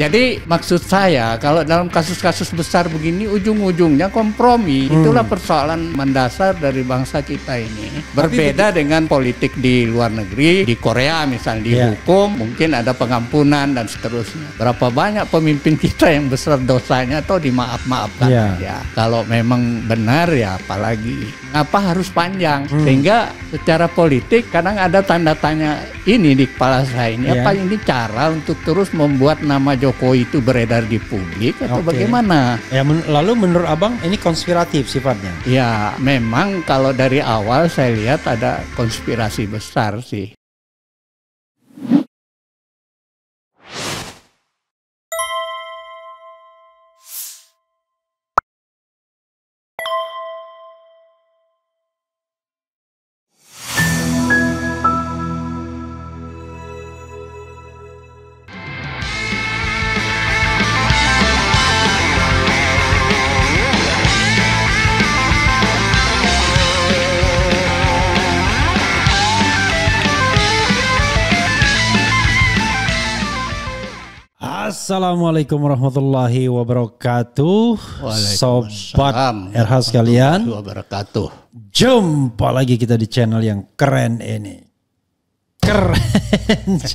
Jadi maksud saya kalau dalam kasus-kasus besar begini ujung-ujungnya kompromi. Itulah persoalan mendasar dari bangsa kita ini. Berbeda dengan politik di luar negeri, di Korea misalnya dihukum, mungkin ada pengampunan dan seterusnya. Berapa banyak pemimpin kita yang besar dosanya atau dimaaf-maafkan aja. Kalau memang benar ya apalagi. Ngapa harus panjang? Sehingga secara politik kadang ada tanda tanya ini di kepala saya ini. Apa ini cara untuk terus membuat nama Jokowi itu beredar di publik atau bagaimana? Ya, lalu menurut Abang ini konspiratif sifatnya? Ya memang kalau dari awal saya lihat ada konspirasi besar sih. Assalamualaikum warahmatullahi wabarakatuh. Sobat RH sekalian, jumpa lagi kita di channel yang keren ini. Keren.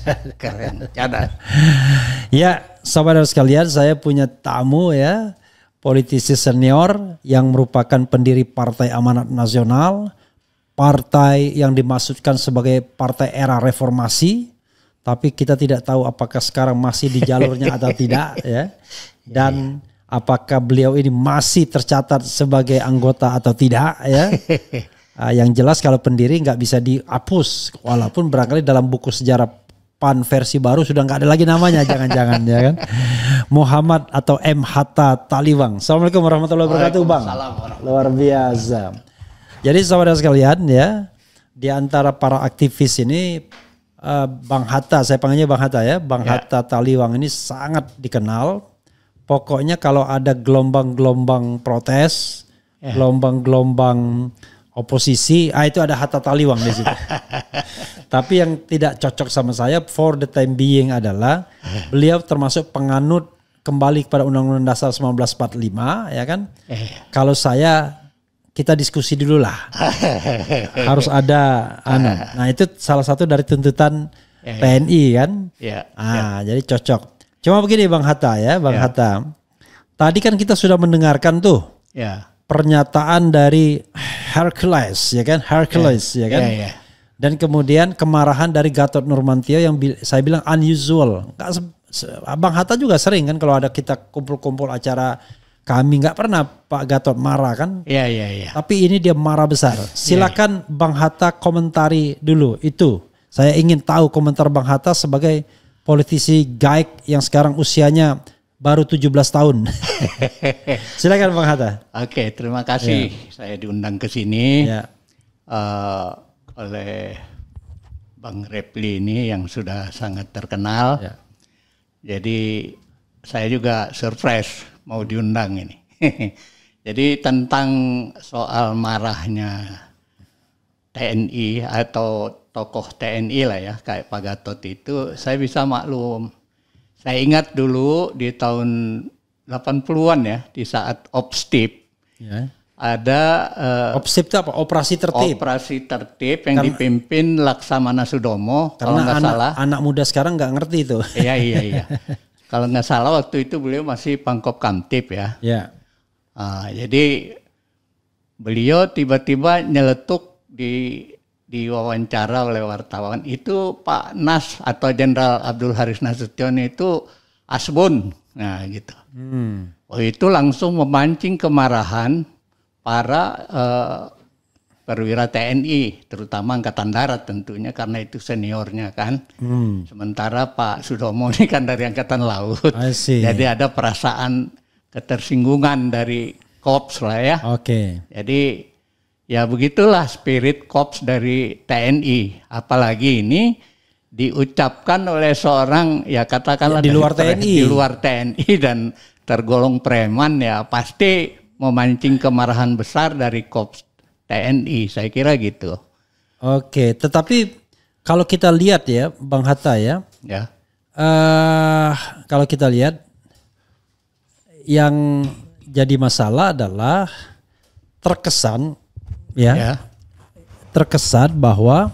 Ya, sobat RH sekalian, saya punya tamu ya, politisi senior yang merupakan pendiri Partai Amanat Nasional, partai yang dimaksudkan sebagai partai era reformasi. Tapi kita tidak tahu apakah sekarang masih di jalurnya atau tidak ya. Dan apakah beliau ini masih tercatat sebagai anggota atau tidak ya. Yang jelas kalau pendiri nggak bisa dihapus. Walaupun barangkali dalam buku sejarah PAN versi baru sudah nggak ada lagi namanya. Jangan-jangan ya kan. Muhammad atau M. Hatta Taliwang. Assalamualaikum warahmatullahi wabarakatuh Bang. Luar biasa. Jadi saudara sekalian ya. Di antara para aktivis ini Bang Hatta, saya panggilnya Bang Hatta ya. Bang Hatta Taliwang ini sangat dikenal. Pokoknya kalau ada gelombang-gelombang protes, gelombang-gelombang oposisi, itu ada Hatta Taliwang di situ. Tapi yang tidak cocok sama saya for the time being adalah beliau termasuk penganut kembali kepada Undang-Undang Dasar 1945 ya kan. Kalau saya kita diskusi dulu lah. Harus ada Nah, itu salah satu dari tuntutan TNI kan. Jadi cocok. Cuma begini Bang Hatta ya, Bang Hatta. Tadi kan kita sudah mendengarkan tuh pernyataan dari Hercules ya kan, ya kan. Dan kemudian kemarahan dari Gatot Nurmantio yang saya bilang unusual. Bang Hatta juga sering kan kalau ada kita kumpul-kumpul acara kami nggak pernah Pak Gatot marah kan? Iya. Tapi ini dia marah besar. Silakan Bang Hatta komentari dulu itu. Saya ingin tahu komentar Bang Hatta sebagai politisi GAIK yang sekarang usianya baru 17 tahun. Silakan Bang Hatta. Oke, terima kasih. Saya diundang ke sini oleh Bang Repli ini yang sudah sangat terkenal. Jadi saya juga surprise mau diundang ini. Jadi tentang soal marahnya TNI atau tokoh TNI lah ya kayak Pak Gatot itu saya bisa maklum. Saya ingat dulu di tahun 80-an ya di saat Opstip ada Opstip itu apa? Operasi Tertib. Operasi Tertib yang dipimpin Laksamana Sudomo. Karena kalau nggak salah anak muda sekarang nggak ngerti itu. Iya. Kalau nggak salah waktu itu beliau masih Pangkop Kamtib ya. Jadi beliau tiba-tiba nyeletuk di wawancara oleh wartawan itu Pak Nas atau Jenderal Abdul Haris Nasution itu asbun. Nah gitu. Itu langsung memancing kemarahan para perwira TNI, terutama Angkatan Darat tentunya karena itu seniornya kan. Sementara Pak Sudomo ini kan dari Angkatan Laut. Jadi ada perasaan ketersinggungan dari Korps lah ya. Jadi ya begitulah spirit Korps dari TNI. Apalagi ini diucapkan oleh seorang ya katakanlah di luar TNI dan tergolong preman ya pasti memancing kemarahan besar dari Korps TNI, saya kira gitu. Tetapi kalau kita lihat ya Bang Hatta ya, Kalau kita lihat yang jadi masalah adalah terkesan terkesan bahwa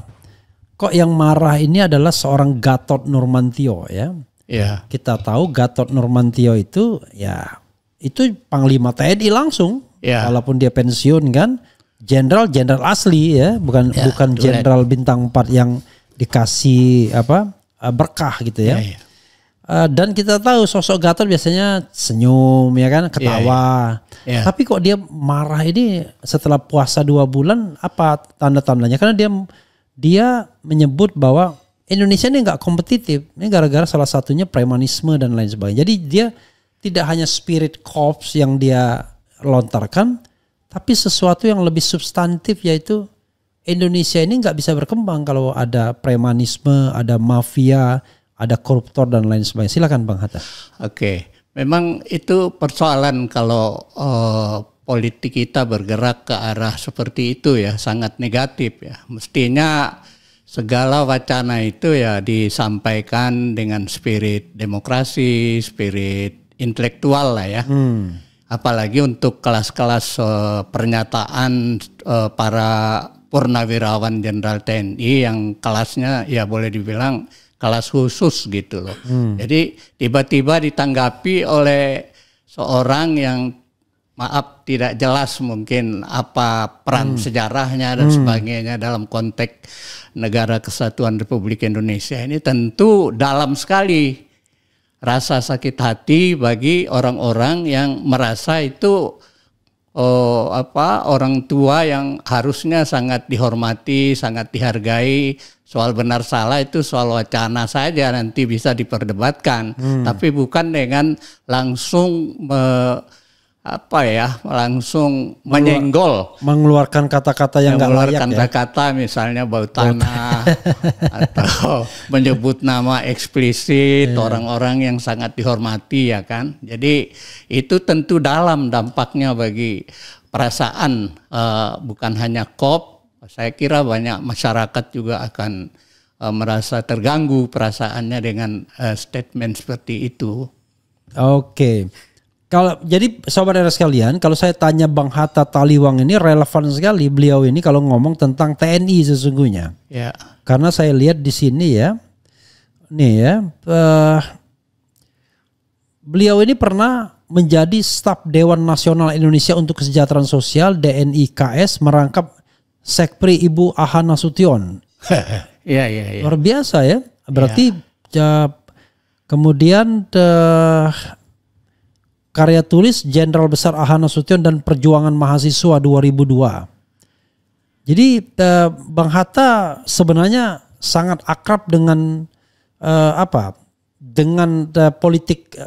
kok yang marah ini adalah seorang Gatot Nurmantio ya. Yeah. Kita tahu Gatot Nurmantio itu itu Panglima TNI langsung. Walaupun dia pensiun kan, jenderal asli ya, bukan jenderal bintang 4 yang dikasih berkah gitu ya. Dan kita tahu sosok Gatot biasanya senyum ya kan, ketawa. Tapi kok dia marah ini setelah puasa 2 bulan, apa tanda-tandanya? Karena dia menyebut bahwa Indonesia ini nggak kompetitif. Ini gara-gara salah satunya premanisme dan lain sebagainya. Jadi dia tidak hanya spirit corps yang dia lontarkan, tapi sesuatu yang lebih substantif, yaitu Indonesia ini nggak bisa berkembang kalau ada premanisme, ada mafia, ada koruptor dan lain sebagainya. Silakan Bang Hatta. Oke, memang itu persoalan kalau politik kita bergerak ke arah seperti itu ya, sangat negatif ya. Mestinya segala wacana itu ya disampaikan dengan spirit demokrasi, spirit intelektual lah ya. Apalagi untuk kelas-kelas pernyataan para purnawirawan Jenderal TNI yang kelasnya ya boleh dibilang kelas khusus gitu loh. Jadi tiba-tiba ditanggapi oleh seorang yang maaf tidak jelas mungkin apa peran sejarahnya dan sebagainya dalam konteks Negara Kesatuan Republik Indonesia ini, tentu dalam sekali rasa sakit hati bagi orang-orang yang merasa itu orang tua yang harusnya sangat dihormati, sangat dihargai. Soal benar salah itu soal wacana saja, nanti bisa diperdebatkan, tapi bukan dengan langsung langsung menyenggol, mengeluarkan kata-kata yang nggak layak, kata-kata misalnya bau tanah atau menyebut nama eksplisit orang-orang yang sangat dihormati ya kan. Jadi itu tentu dalam dampaknya bagi perasaan bukan hanya KOP, saya kira banyak masyarakat juga akan merasa terganggu perasaannya dengan statement seperti itu. Oke. Jadi saudara sekalian, kalau saya tanya Bang Hatta Taliwang ini relevan sekali beliau ini kalau ngomong tentang TNI sesungguhnya. Ya. Karena saya lihat di sini ya, beliau ini pernah menjadi staf Dewan Nasional Indonesia untuk Kesejahteraan Sosial (DNIKS) merangkap Sekpri Ibu Aha Nasution. Iya. Luar biasa ya. Berarti kemudian karya tulis Jenderal Besar Aha Nasution dan Perjuangan Mahasiswa 2002. Jadi Bang Hatta sebenarnya sangat akrab dengan politik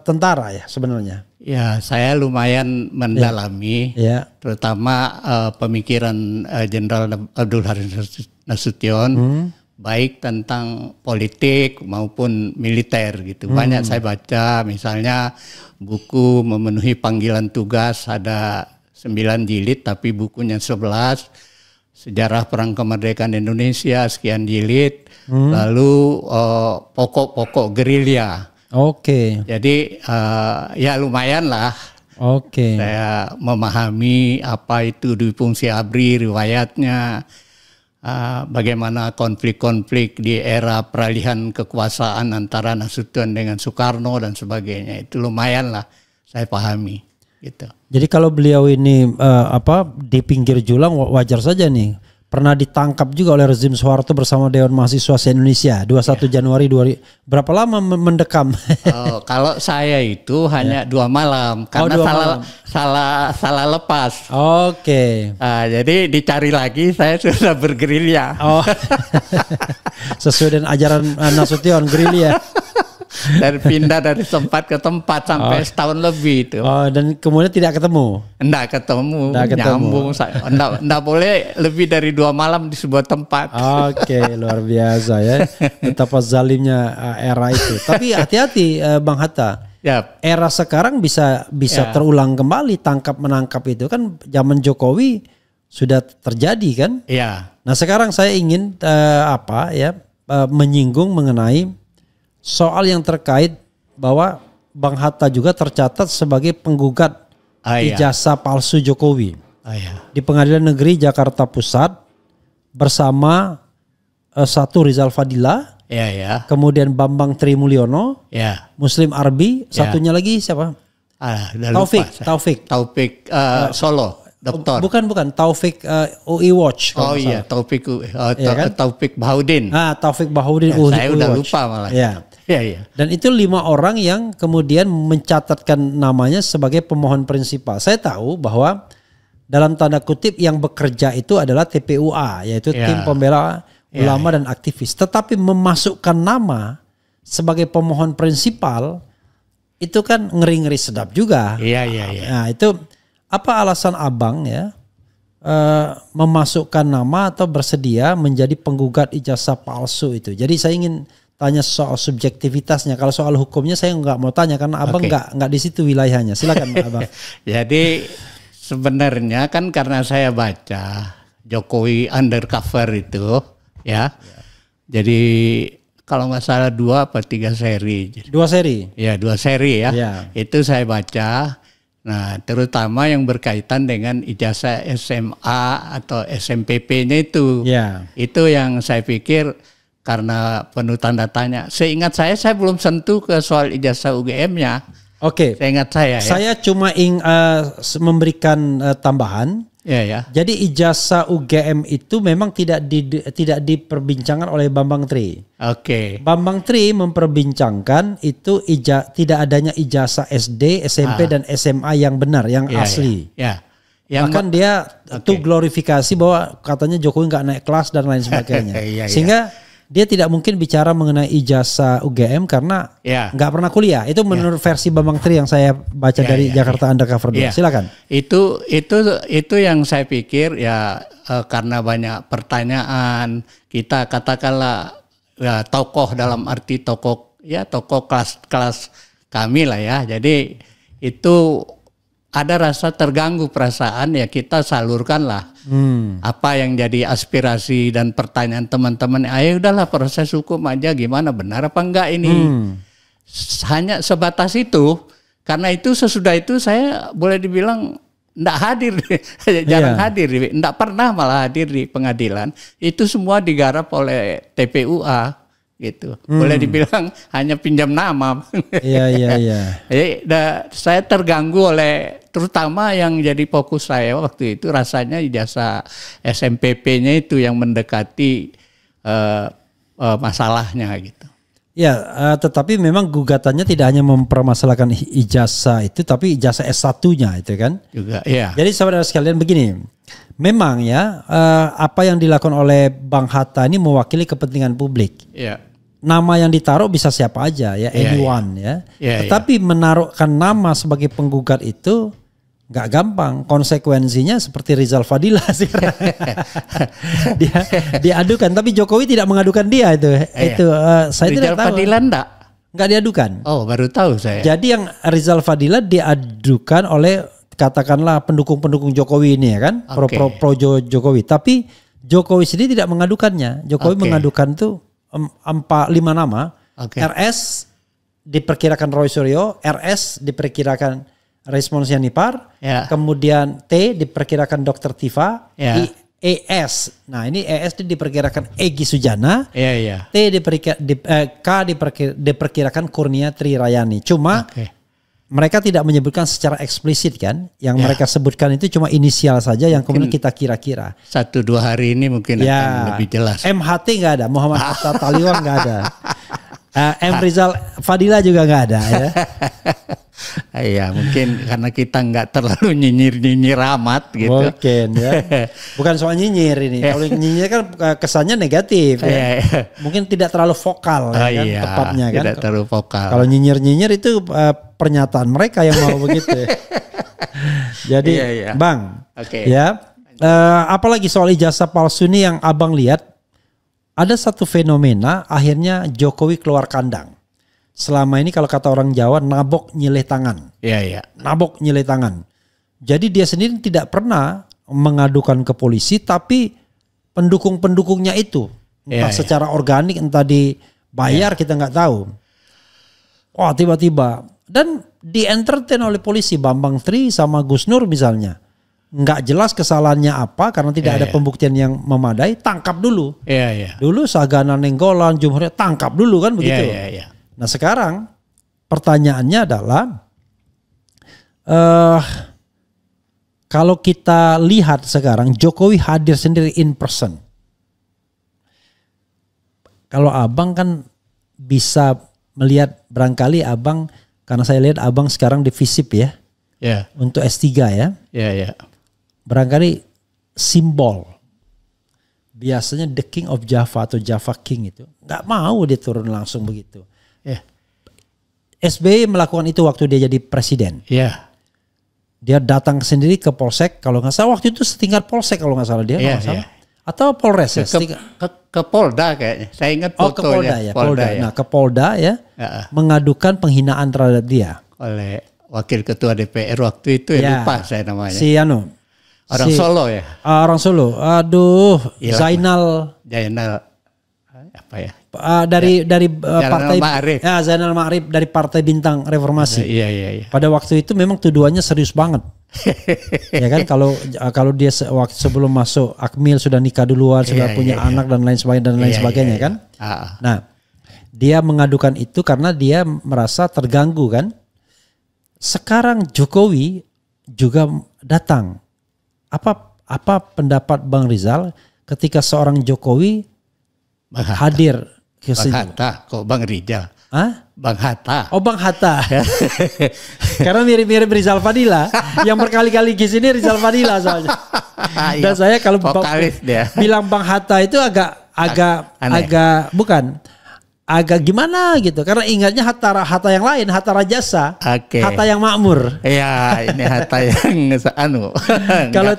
tentara ya sebenarnya. Ya, saya lumayan mendalami, terutama pemikiran Jenderal Abdul Haris Nasution. Baik tentang politik maupun militer gitu. Banyak saya baca, misalnya buku Memenuhi Panggilan Tugas ada 9 jilid tapi bukunya 11. Sejarah Perang Kemerdekaan Indonesia sekian jilid. Lalu pokok-pokok gerilya. Oke. Jadi ya lumayan lah. Oke. Saya memahami apa itu Dwi Fungsi ABRI, riwayatnya. Bagaimana konflik-konflik di era peralihan kekuasaan antara Nasution dengan Soekarno dan sebagainya, itu lumayan lah saya pahami gitu. Jadi kalau beliau ini di pinggir julang wajar saja nih. Pernah ditangkap juga oleh rezim Soeharto bersama Dewan Mahasiswa se-Indonesia 21 Januari 2000. Berapa lama mendekam? Kalau saya itu hanya 2 malam karena salah lepas. Oke. Jadi dicari lagi, saya sudah bergerilya. Sesuai dengan ajaran Nasution, gerilya. Dan pindah dari tempat ke tempat sampai setahun lebih itu. Dan kemudian tidak ketemu? Enggak ketemu. Nyambung. Enggak boleh lebih dari 2 malam di sebuah tempat. Oke, luar biasa ya. Betapa zalimnya era itu. Tapi hati-hati Bang Hatta. Yep. Era sekarang bisa terulang kembali, tangkap menangkap itu kan zaman Jokowi sudah terjadi kan? Iya. Nah sekarang saya ingin menyinggung mengenai soal yang terkait bahwa Bang Hatta juga tercatat sebagai penggugat ijazah palsu Jokowi di Pengadilan Negeri Jakarta Pusat bersama satu Rizal Fadila, kemudian Bambang Trimulyono, Muslim Arbi, satunya lagi siapa? Taufik Solo. Doktor. Bukan UI Watch. Oh iya, Taufik kan? Taufik Bahaudin. Taufik Bahaudin. Saya udah lupa malah. Iya. Dan itu 5 orang yang kemudian mencatatkan namanya sebagai pemohon prinsipal. Saya tahu bahwa dalam tanda kutip yang bekerja itu adalah TPUA, yaitu tim pembela ulama dan aktivis. Tetapi memasukkan nama sebagai pemohon prinsipal itu kan ngeri-ngeri sedap juga. Iya. Nah itu apa alasan Abang ya memasukkan nama atau bersedia menjadi penggugat ijazah palsu itu? Jadi saya ingin tanya soal subjektivitasnya. Kalau soal hukumnya saya nggak mau tanya karena Abang nggak di situ wilayahnya. Silakan Abang. Jadi sebenarnya kan karena saya baca Jokowi undercover itu ya. Jadi kalau nggak salah 2 atau 3 seri. 2 seri? Ya 2 seri ya. Itu saya baca. Nah, terutama yang berkaitan dengan ijazah SMA atau SMPP-nya itu. Itu yang saya pikir karena penuh tanda tanya. Seingat saya belum sentuh ke soal ijazah UGM-nya. Oke. Seingat saya. Saya cuma ingin memberikan tambahan. Jadi ijazah UGM itu memang tidak diperbincangkan oleh Bambang Tri. Bambang Tri memperbincangkan itu tidak adanya ijazah SD, SMP dan SMA yang benar, yang asli. Bahkan dia tuh glorifikasi bahwa katanya Jokowi nggak naik kelas dan lain sebagainya. Sehingga dia tidak mungkin bicara mengenai ijazah UGM karena nggak pernah kuliah. Itu menurut versi Bambang Tri yang saya baca dari Jakarta Undercover 2. Silakan. Itu yang saya pikir karena banyak pertanyaan, kita katakanlah tokoh dalam arti tokoh kelas kami lah ya. Jadi itu ada rasa terganggu perasaan, ya kita salurkanlah apa yang jadi aspirasi dan pertanyaan teman-teman. Ayo udahlah proses hukum aja, gimana benar apa enggak ini. Hanya sebatas itu. Karena itu sesudah itu saya boleh dibilang enggak hadir, jarang hadir, enggak pernah malah hadir di pengadilan. Itu semua digarap oleh TPUA. Gitu. Boleh dibilang hanya pinjam nama. Jadi saya terganggu oleh terutama yang jadi fokus saya waktu itu rasanya ijazah SMPP-nya itu yang mendekati masalahnya gitu. Tetapi memang gugatannya tidak hanya mempermasalahkan ijazah itu, tapi ijazah S1-nya itu kan. Juga, Jadi saudara sekalian begini, memang apa yang dilakukan oleh Bang Hatta ini mewakili kepentingan publik. Nama yang ditaruh bisa siapa aja anyone Tetapi menaruhkan nama sebagai penggugat itu nggak gampang. Konsekuensinya seperti Rizal Fadila sih. dia diadukan, tapi Jokowi tidak mengadukan dia itu. Saya Rizal tidak tahu. Fadila nggak diadukan. Oh, baru tahu saya. Jadi yang Rizal Fadila diadukan oleh katakanlah pendukung-pendukung Jokowi ini kan, pro Jokowi. Tapi Jokowi sendiri tidak mengadukannya. Jokowi mengadukan tuh 5 nama. RS diperkirakan Roy Suryo, RS diperkirakan Resmond Sianipar, kemudian T diperkirakan Dr. Tifa, ES. Nah ini ES diperkirakan Egy Sujana, T K diperkirakan Kurnia Trirayani. Cuma mereka tidak menyebutkan secara eksplisit kan. Yang mereka sebutkan itu cuma inisial saja yang kemudian kita kira-kira. 1-2 hari ini mungkin akan lebih jelas. MHT nggak ada, Muhammad Hatta Taliwang nggak ada. M. Rizal Fadila juga nggak ada ya. Mungkin karena kita nggak terlalu nyinyir amat gitu. Mungkin bukan soal nyinyir ini. Kalau nyinyir kan kesannya negatif. Mungkin tidak terlalu vokal tepatnya kan. Tidak terlalu vokal. Kalau nyinyir itu pernyataan mereka yang mau begitu. Jadi Bang, apalagi soal ijazah palsu ini yang Abang lihat, ada satu fenomena akhirnya Jokowi keluar kandang. Selama ini kalau kata orang Jawa nabok nyileh tangan. Nabok nyileh tangan. Jadi dia sendiri tidak pernah mengadukan ke polisi, tapi pendukung-pendukungnya itu entah secara organik entah dibayar kita nggak tahu. Wah tiba-tiba. Dan di-entertain oleh polisi Bambang Tri sama Gus Nur misalnya. Nggak jelas kesalahannya apa karena tidak ada pembuktian yang memadai, tangkap dulu. Dulu Sagana Nenggolan, Jumhuriyet tangkap dulu kan begitu. Nah sekarang pertanyaannya adalah kalau kita lihat sekarang Jokowi hadir sendiri in person. Kalau abang kan bisa melihat barangkali abang, karena saya lihat abang sekarang di FISIP ya. Untuk S3 ya. Barangkali simbol. Biasanya the King of Java atau Java King itu nggak mau dia turun langsung begitu. SBY melakukan itu waktu dia jadi presiden. Dia datang sendiri ke Polsek, kalau nggak salah waktu itu setingkat Polsek kalau nggak salah dia, atau Polres ya? Ke Polda kayaknya. Saya ingat fotonya. Ke Polda ya. Polda. Nah ke Polda ya, mengadukan penghinaan terhadap dia oleh Wakil Ketua DPR waktu itu lupa saya namanya. Orang Solo ya? Orang Solo. Aduh, Zainal apa ya? Dari partai Ma'arif. Zainal Ma'arif dari Partai Bintang Reformasi. Iya. Pada waktu itu memang tuduhannya serius banget. Ya kan kalau dia waktu sebelum masuk Akmil sudah nikah duluan, sudah punya anak dan lain sebagainya kan. Nah, dia mengadukan itu karena dia merasa terganggu kan. Sekarang Jokowi juga datang. Apa pendapat Bang Rizal ketika seorang Jokowi hadir ke sini? Bang Hatta, kok Bang Rizal? Bang Hatta. Oh Bang Hatta. Karena mirip-mirip Rizal Fadila. Yang berkali-kali ke sini Rizal Fadila soalnya. Dan saya kalau bilang Bang Hatta itu agak gimana gitu, karena ingatnya Hatta yang lain, Hatta Rajasa, Hatta yang makmur. Iya, ini Hatta yang kalau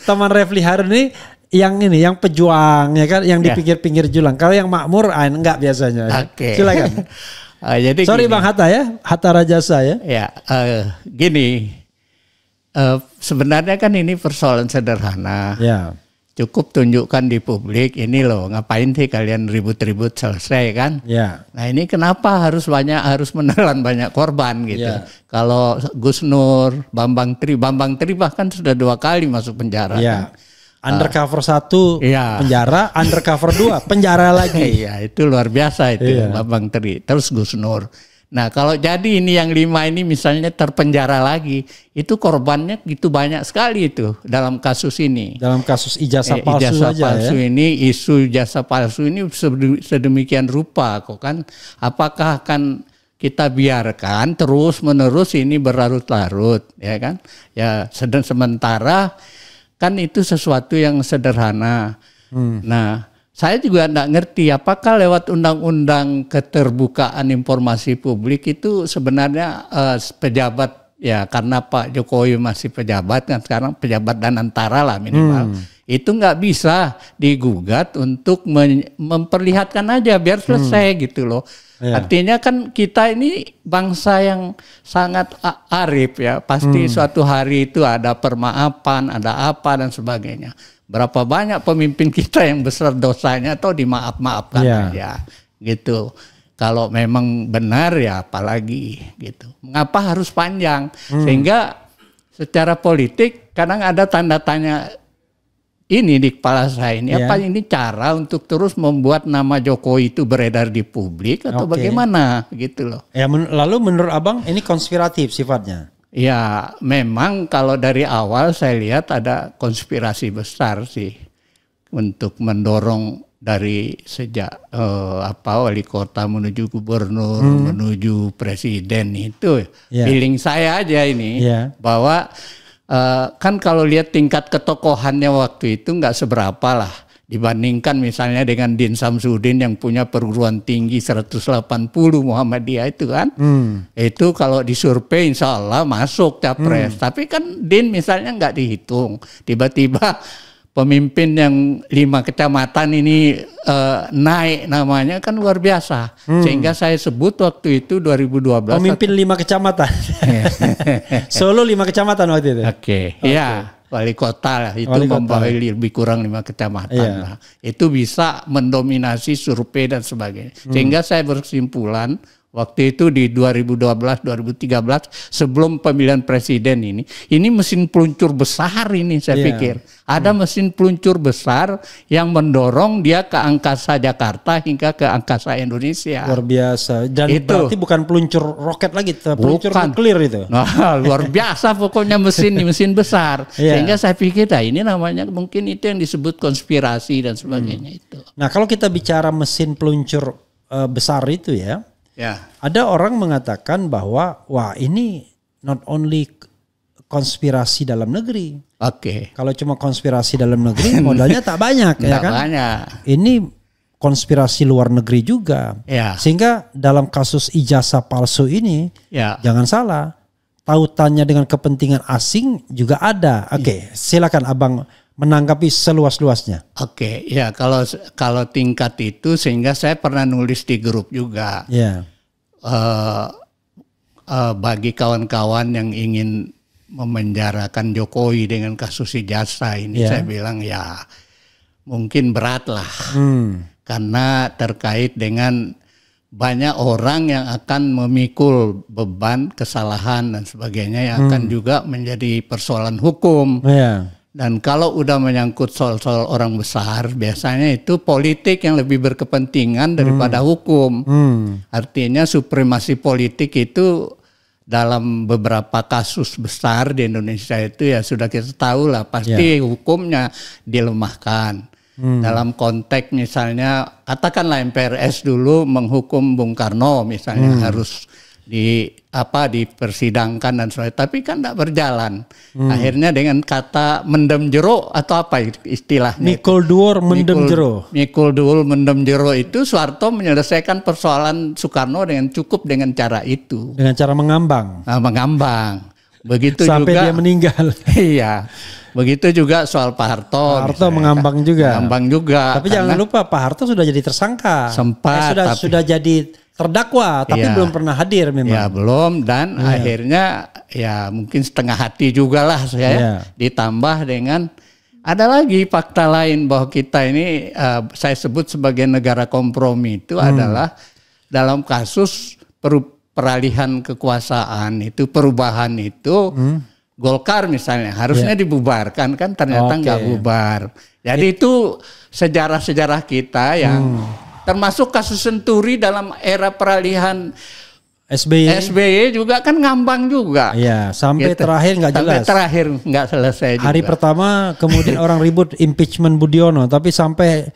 teman Refli Harun ini yang pejuang ya kan, yang di pinggir julang. Kalau yang makmur enggak biasanya. Silakan. Jadi sorry gini. Bang Hatta ya, Hatta Rajasa ya. Gini, sebenarnya kan ini persoalan sederhana. Cukup tunjukkan di publik, ini loh ngapain sih kalian ribut-ribut selesai kan. Nah ini kenapa harus menelan banyak korban gitu. Kalau Gus Nur, Bambang Tri bahkan sudah 2 kali masuk penjara kan. Undercover 1 penjara, undercover 2 penjara lagi. Itu luar biasa itu Bambang Tri. Terus Gus Nur. Nah kalau jadi ini yang 5 ini misalnya terpenjara lagi, itu korbannya gitu banyak sekali itu dalam kasus ini. Dalam kasus ijazah palsu ini, isu ijazah palsu ini sedemikian rupa kok kan. Apakah akan kita biarkan terus menerus ini berlarut-larut ya kan? Ya sementara kan itu sesuatu yang sederhana. Nah saya juga tidak ngerti apakah lewat undang-undang keterbukaan informasi publik itu sebenarnya pejabat ya, karena Pak Jokowi masih pejabat kan sekarang, pejabat dan antara lah minimal. Itu nggak bisa digugat untuk memperlihatkan aja biar selesai gitu loh. Artinya kan kita ini bangsa yang sangat arif ya, pasti suatu hari itu ada permaafan, ada apa dan sebagainya. Berapa banyak pemimpin kita yang besar dosanya atau dimaaf-maafkan aja gitu. Kalau memang benar ya apalagi gitu. Mengapa harus panjang? Sehingga secara politik kadang ada tanda tanya ini di kepala saya ini. Apa ini cara untuk terus membuat nama Jokowi itu beredar di publik atau bagaimana gitu loh. Lalu menurut abang ini konspiratif sifatnya? Ya memang kalau dari awal saya lihat ada konspirasi besar sih untuk mendorong dari sejak wali kota menuju gubernur menuju presiden itu. Feeling saya aja ini bahwa kan kalau lihat tingkat ketokohannya waktu itu nggak seberapa lah dibandingkan misalnya dengan Din Samsudin yang punya perguruan tinggi 180 Muhammadiyah itu kan. Itu kalau disurvei insya Allah masuk capres. Tapi kan Din misalnya nggak dihitung. Tiba-tiba pemimpin yang 5 kecamatan ini naik namanya kan luar biasa. Sehingga saya sebut waktu itu 2012. Pemimpin 5 kecamatan. Solo 5 kecamatan waktu itu. Wali kota lah itu membawa lebih kurang 5 kecamatan lah. Itu bisa mendominasi survei dan sebagainya. Sehingga saya berkesimpulan Waktu itu di 2012-2013 sebelum pemilihan presiden ini mesin peluncur besar ini saya pikir. Ada mesin peluncur besar yang mendorong dia ke angkasa Jakarta hingga ke angkasa Indonesia. Luar biasa. Dan itu berarti bukan peluncur roket lagi, peluncur nuklir itu. Nah, luar biasa pokoknya mesin besar. Sehingga saya pikir ini namanya mungkin itu yang disebut konspirasi dan sebagainya itu. Nah, kalau kita bicara mesin peluncur besar itu ya. Ada orang mengatakan bahwa wah ini not only konspirasi dalam negeri. Kalau cuma konspirasi dalam negeri modalnya tak banyak ya kan. Banyak. Ini konspirasi luar negeri juga. Sehingga dalam kasus ijazah palsu ini jangan salah, tautannya dengan kepentingan asing juga ada. Silakan Abang menanggapi seluas-luasnya. Kalau tingkat itu sehingga saya pernah nulis di grup juga. Bagi kawan-kawan yang ingin memenjarakan Jokowi dengan kasus ijazah ini, saya bilang mungkin berat lah. Karena terkait dengan banyak orang yang akan memikul beban kesalahan dan sebagainya yang akan juga menjadi persoalan hukum. Dan kalau udah menyangkut soal-soal orang besar, biasanya itu politik yang lebih berkepentingan daripada hukum. Artinya supremasi politik itu dalam beberapa kasus besar di Indonesia itu sudah kita tahu lah, pasti hukumnya dilemahkan. Dalam konteks misalnya, katakanlah MPRS dulu menghukum Bung Karno misalnya harus dipersidangkan dan sebagainya, tapi kan tidak berjalan. Akhirnya dengan kata mendem jero atau apa istilahnya? Mikul duur mendem jero. Mikul duur mendem jero itu Soeharto menyelesaikan persoalan Soekarno dengan cara itu. Dengan cara mengambang. Mengambang. Begitu sampai juga, dia meninggal. Iya. Begitu juga soal Pak Harto. Pak Harto mengambang juga. Mengambang juga. Tapi jangan lupa Pak Harto sudah jadi tersangka. Sempat. Sudah jadi terdakwa tapi belum pernah hadir memang. Belum, dan akhirnya mungkin setengah hati juga lah saya. Ditambah dengan ada lagi fakta lain bahwa kita ini saya sebut sebagai negara kompromi itu adalah dalam kasus peralihan kekuasaan itu, perubahan itu, Golkar misalnya harusnya dibubarkan kan ternyata nggak bubar. Jadi itu sejarah-sejarah kita yang termasuk kasus Senturi dalam era peralihan SBY juga kan ngambang juga. Sampai terakhir nggak jelas. Sampai terakhir nggak selesai juga. Hari pertama kemudian orang ribut impeachment Budiono, tapi sampai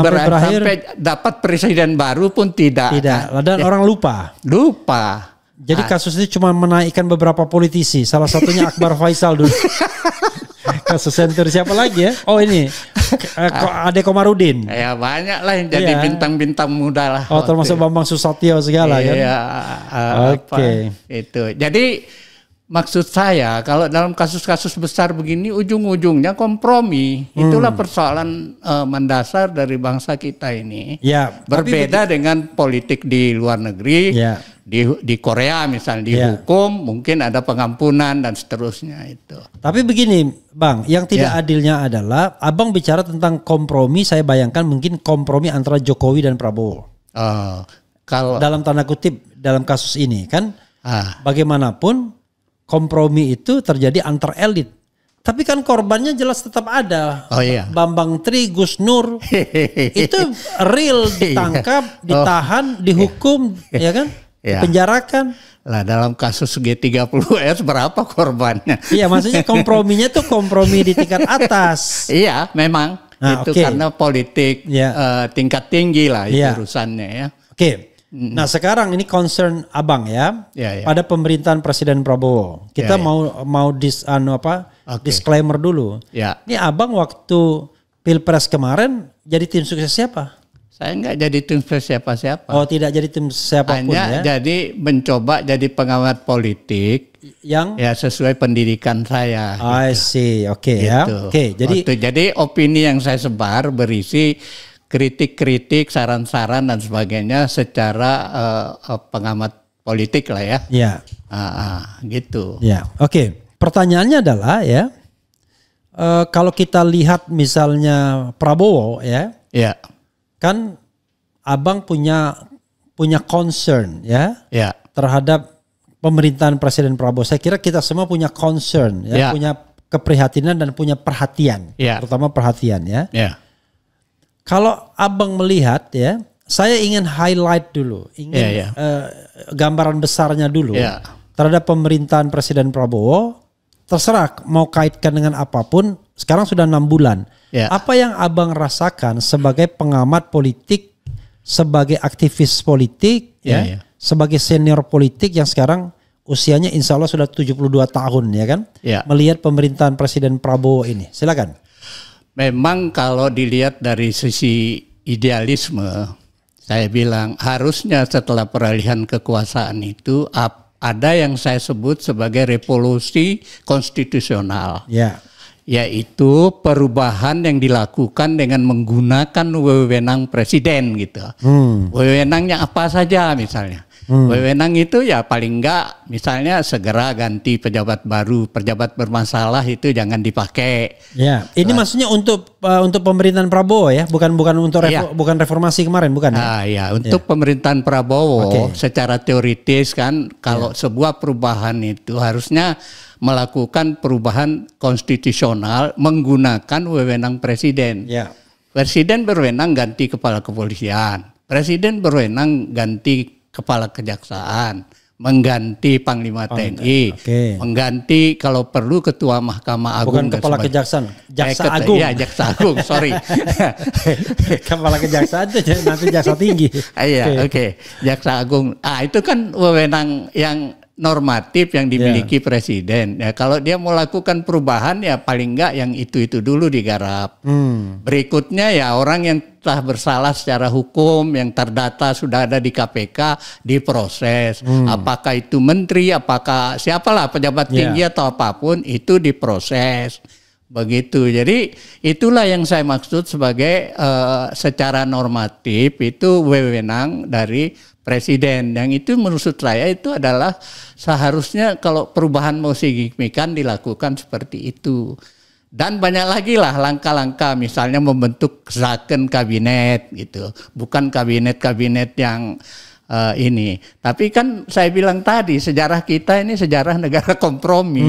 berakhir dapat presiden baru pun tidak. Dan orang lupa. Jadi kasus itu cuma menaikkan beberapa politisi, salah satunya Akbar Faisal dulu. Kasus Senturi siapa lagi ya? Oh ini Ade Komarudin. Banyak lah yang jadi bintang-bintang muda lah. Termasuk Bambang Susatyo segala kan. Itu. Jadi maksud saya kalau dalam kasus-kasus besar begini ujung-ujungnya kompromi. Itulah persoalan mendasar dari bangsa kita ini. Berbeda dengan politik di luar negeri. Di Korea misalnya di hukum mungkin ada pengampunan dan seterusnya itu. Tapi begini Bang, yang tidak adilnya adalah Abang bicara tentang kompromi, saya bayangkan mungkin kompromi antara Jokowi dan Prabowo. Kalau dalam tanda kutip dalam kasus ini kan bagaimanapun kompromi itu terjadi antar elit. Tapi kan korbannya jelas tetap ada. Bambang Tri, Gus Nur itu real ditangkap, ditahan, dihukum, ya kan? Penjarakan. Lah dalam kasus G30S berapa korbannya? Maksudnya komprominya tuh kompromi di tingkat atas. Memang itu karena politik tingkat tinggi lah urusannya Nah sekarang ini concern Abang pada pemerintahan Presiden Prabowo. Kita mau disclaimer dulu. Ini Abang waktu Pilpres kemarin jadi tim sukses siapa? Saya enggak jadi tim siapa-siapa. Tidak jadi tim siapapun. Hanya jadi mencoba jadi pengamat politik yang sesuai pendidikan saya. I see, jadi opini yang saya sebar berisi kritik-kritik, saran-saran dan sebagainya secara pengamat politik lah gitu. Pertanyaannya adalah kalau kita lihat misalnya Prabowo kan Abang punya punya concern ya terhadap pemerintahan Presiden Prabowo. Saya kira kita semua punya concern ya, punya keprihatinan dan punya perhatian, terutama perhatian ya. Kalau Abang melihat ya, saya ingin highlight dulu, gambaran besarnya dulu terhadap pemerintahan Presiden Prabowo. Terserah mau kaitkan dengan apapun. Sekarang sudah 6 bulan. Apa yang Abang rasakan sebagai pengamat politik, sebagai aktivis politik, sebagai senior politik yang sekarang usianya insya Allah sudah 72 tahun ya kan? Melihat pemerintahan Presiden Prabowo ini. Silakan. Memang kalau dilihat dari sisi idealisme, saya bilang harusnya setelah peralihan kekuasaan itu ada yang saya sebut sebagai revolusi konstitusional. Yaitu perubahan yang dilakukan dengan menggunakan wewenang presiden gitu. Wewenangnya apa saja misalnya. Wewenang itu ya paling enggak misalnya segera ganti pejabat baru, pejabat bermasalah itu jangan dipakai. Ini maksudnya untuk pemerintahan Prabowo ya, bukan untuk bukan reformasi kemarin, bukan ya? Untuk pemerintahan Prabowo secara teoritis kan kalau sebuah perubahan itu harusnya melakukan perubahan konstitusional menggunakan wewenang presiden. Presiden berwenang ganti kepala kepolisian, presiden berwenang ganti kepala kejaksaan, mengganti panglima TNI, mengganti kalau perlu ketua Mahkamah Agung. Bukan kepala kejaksaan, jaksa agung. Iya, jaksa agung, sorry. Kepala kejaksaan itu nanti jaksa tinggi. Jaksa agung. Itu kan wewenang yang normatif yang dimiliki presiden. Ya, kalau dia mau lakukan perubahan ya paling enggak yang itu dulu digarap. Berikutnya ya orang yang telah bersalah secara hukum yang terdata sudah ada di KPK diproses. Apakah itu menteri, apakah siapalah pejabat tinggi atau apapun itu diproses. Begitu. Jadi itulah yang saya maksud sebagai secara normatif itu wewenang dari presiden. Yang itu menurut saya itu adalah seharusnya kalau perubahan mau signifikan dilakukan seperti itu. Dan banyak lagi lah langkah-langkah misalnya membentuk zakon kabinet gitu. Bukan kabinet-kabinet yang ini. Tapi kan saya bilang tadi sejarah kita ini sejarah negara kompromi.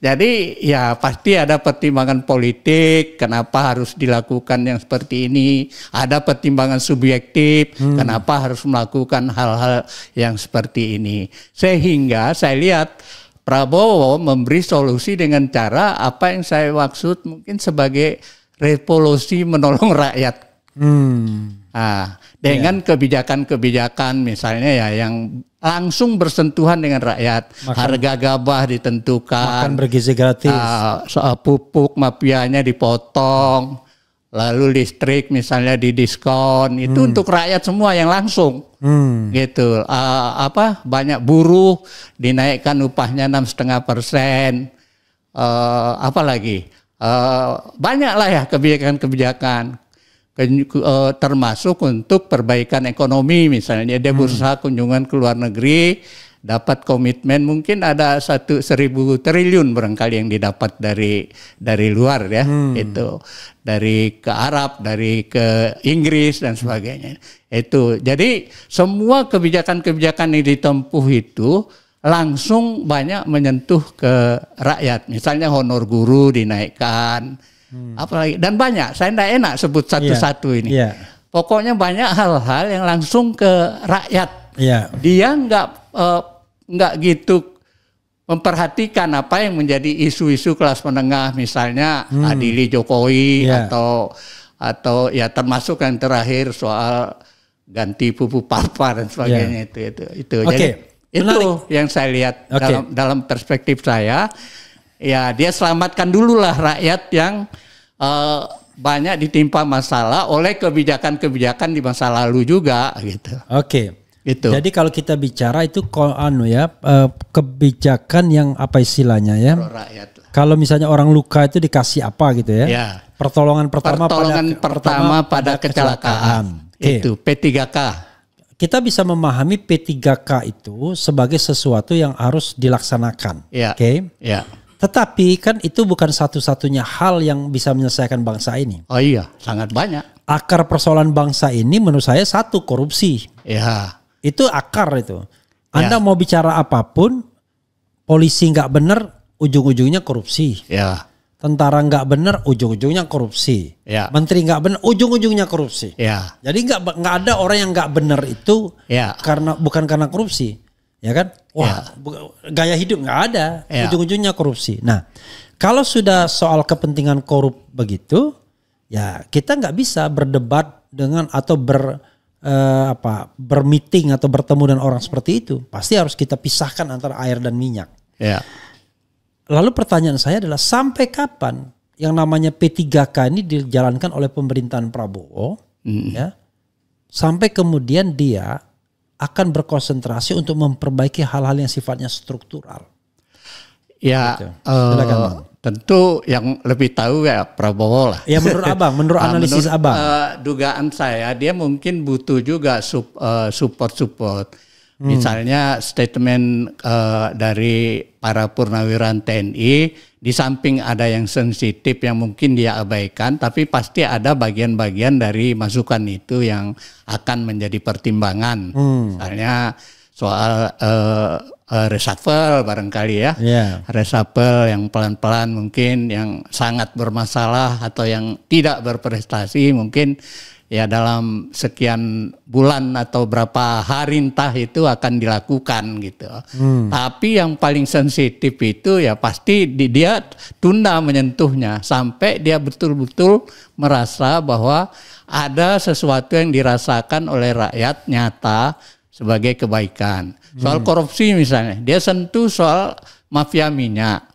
Jadi ya pasti ada pertimbangan politik kenapa harus dilakukan yang seperti ini. Ada pertimbangan subjektif kenapa harus melakukan hal-hal yang seperti ini. Sehingga saya lihat Prabowo memberi solusi dengan cara apa yang saya maksud mungkin sebagai revolusi menolong rakyat. Dengan kebijakan-kebijakan misalnya ya yang langsung bersentuhan dengan rakyat. Harga gabah ditentukan. Makan bergizi gratis. Pupuk mafianya dipotong. Lalu listrik misalnya didiskon. Itu untuk rakyat semua yang langsung. Gitu. Banyak buruh dinaikkan upahnya 6,5%. Apalagi banyaklah ya kebijakan-kebijakan. Termasuk untuk perbaikan ekonomi misalnya dia berusaha kunjungan ke luar negeri dapat komitmen mungkin ada 1.000 triliun barangkali yang didapat dari luar ya itu dari ke Arab dari ke Inggris dan sebagainya itu jadi semua kebijakan-kebijakan yang ditempuh itu langsung banyak menyentuh ke rakyat misalnya honor guru dinaikkan apalagi dan banyak saya tidak enak sebut satu-satu ini pokoknya banyak hal-hal yang langsung ke rakyat dia nggak gitu memperhatikan apa yang menjadi isu-isu kelas menengah misalnya adili Jokowi atau ya termasuk yang terakhir soal ganti pupuk palpa dan sebagainya itu jadi itu yang saya lihat dalam perspektif saya ya dia selamatkan dulu lah rakyat yang banyak ditimpa masalah oleh kebijakan-kebijakan di masa lalu juga gitu. Gitu. Jadi kalau kita bicara itu kebijakan yang apa istilahnya ya? Kalau misalnya orang luka itu dikasih apa gitu ya? Pertolongan pertama pada kecelakaan. Itu P3K. Kita bisa memahami P3K itu sebagai sesuatu yang harus dilaksanakan. Tetapi kan itu bukan satu-satunya hal yang bisa menyelesaikan bangsa ini. Oh iya, sangat banyak. Akar persoalan bangsa ini menurut saya satu korupsi. Itu akar itu. Anda mau bicara apapun, polisi nggak benar, ujung-ujungnya korupsi. Ya. Tentara nggak benar, ujung-ujungnya korupsi. Ya. Menteri nggak benar, ujung-ujungnya korupsi. Ya. Jadi nggak ada orang yang nggak benar itu bukan karena korupsi, ya kan? Wah, gaya hidup nggak ada, ujung-ujungnya korupsi. Nah, kalau sudah soal kepentingan korup begitu, ya kita nggak bisa berdebat dengan atau bermeeting atau bertemu dengan orang seperti itu. Pasti harus kita pisahkan antara air dan minyak. Ya. Lalu pertanyaan saya adalah sampai kapan yang namanya P3K ini dijalankan oleh pemerintahan Prabowo, ya, sampai kemudian dia akan berkonsentrasi untuk memperbaiki hal-hal yang sifatnya struktural. Ya, gitu. Tentu yang lebih tahu ya Prabowo lah. Ya menurut Abang, menurut analisis Abang. Dugaan saya dia mungkin butuh juga support. Misalnya statement dari para purnawiran TNI, di samping ada yang sensitif yang mungkin dia abaikan, tapi pasti ada bagian-bagian dari masukan itu yang akan menjadi pertimbangan. Misalnya soal reshuffle barangkali ya. Reshuffle yang pelan-pelan mungkin, yang sangat bermasalah atau yang tidak berprestasi mungkin ya dalam sekian bulan atau berapa hari entah itu akan dilakukan gitu. Tapi yang paling sensitif itu ya pasti dia tunda menyentuhnya sampai dia betul-betul merasa bahwa ada sesuatu yang dirasakan oleh rakyat nyata sebagai kebaikan. Soal korupsi misalnya, dia sentuh soal mafia minyak.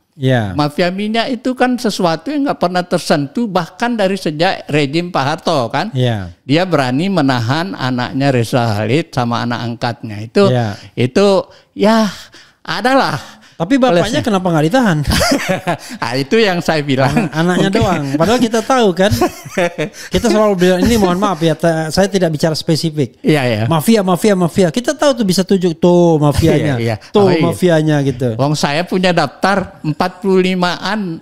Mafia minyak itu kan sesuatu yang nggak pernah tersentuh bahkan dari sejak rejim Pak Harto kan. Dia berani menahan anaknya Reza Khalid sama anak angkatnya itu ya adalah. Tapi bapaknya kenapa nggak ditahan? Nah, itu yang saya bilang. Anaknya doang. Padahal kita tahu kan. Kita selalu bilang ini mohon maaf ya. Saya tidak bicara spesifik. Mafia. Kita tahu tuh bisa tunjuk tuh mafianya. Mafianya gitu. Wong saya punya daftar 45-an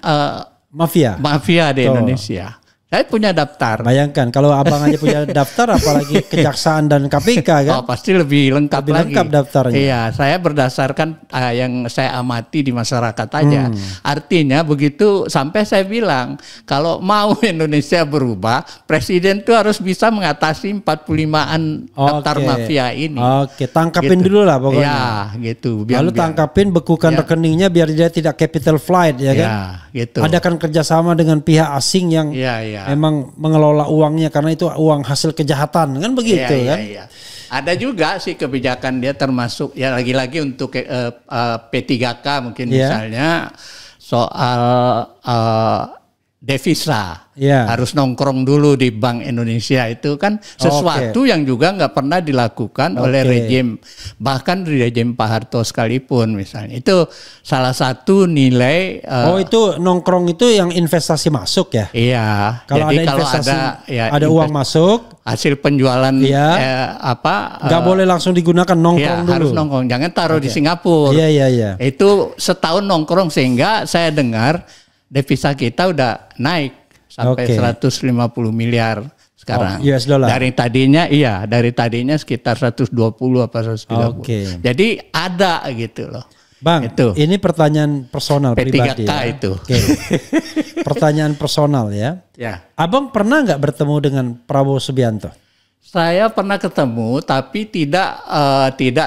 mafia di Indonesia. Saya punya daftar. Bayangkan kalau Abang aja punya daftar, apalagi Kejaksaan dan KPK kan? Pasti lebih lengkap lagi. Lengkap daftarnya. Iya, saya berdasarkan yang saya amati di masyarakat aja. Artinya begitu sampai saya bilang kalau mau Indonesia berubah, presiden tuh harus bisa mengatasi 45-an daftar mafia ini. Tangkapin dulu lah pokoknya. Ya, gitu. Lalu tangkapin, bekukan rekeningnya biar dia tidak capital flight ya kan? Gitu. Adakan kerjasama dengan pihak asing yang memang mengelola uangnya karena itu uang hasil kejahatan kan begitu kan? Ada juga sih kebijakan dia termasuk ya lagi-lagi untuk P3K mungkin misalnya soal devisa harus nongkrong dulu di Bank Indonesia itu kan sesuatu yang juga nggak pernah dilakukan oleh rejim bahkan di rejim Pak Harto sekalipun misalnya itu salah satu nilai itu nongkrong itu yang investasi masuk ya? Iya. Kalau jadi ada investasi, ada uang masuk hasil penjualan nggak boleh langsung digunakan nongkrong dulu. Harus nongkrong, jangan taruh di Singapura. Itu setahun nongkrong sehingga saya dengar devisa kita udah naik sampai 150 miliar sekarang. US dollar. Dari tadinya sekitar 120 apa 130. Jadi ada gitu loh. Bang, ini pertanyaan personal pribadi. P3K itu. Pertanyaan personal ya. Abang pernah nggak bertemu dengan Prabowo Subianto? Saya pernah ketemu tapi tidak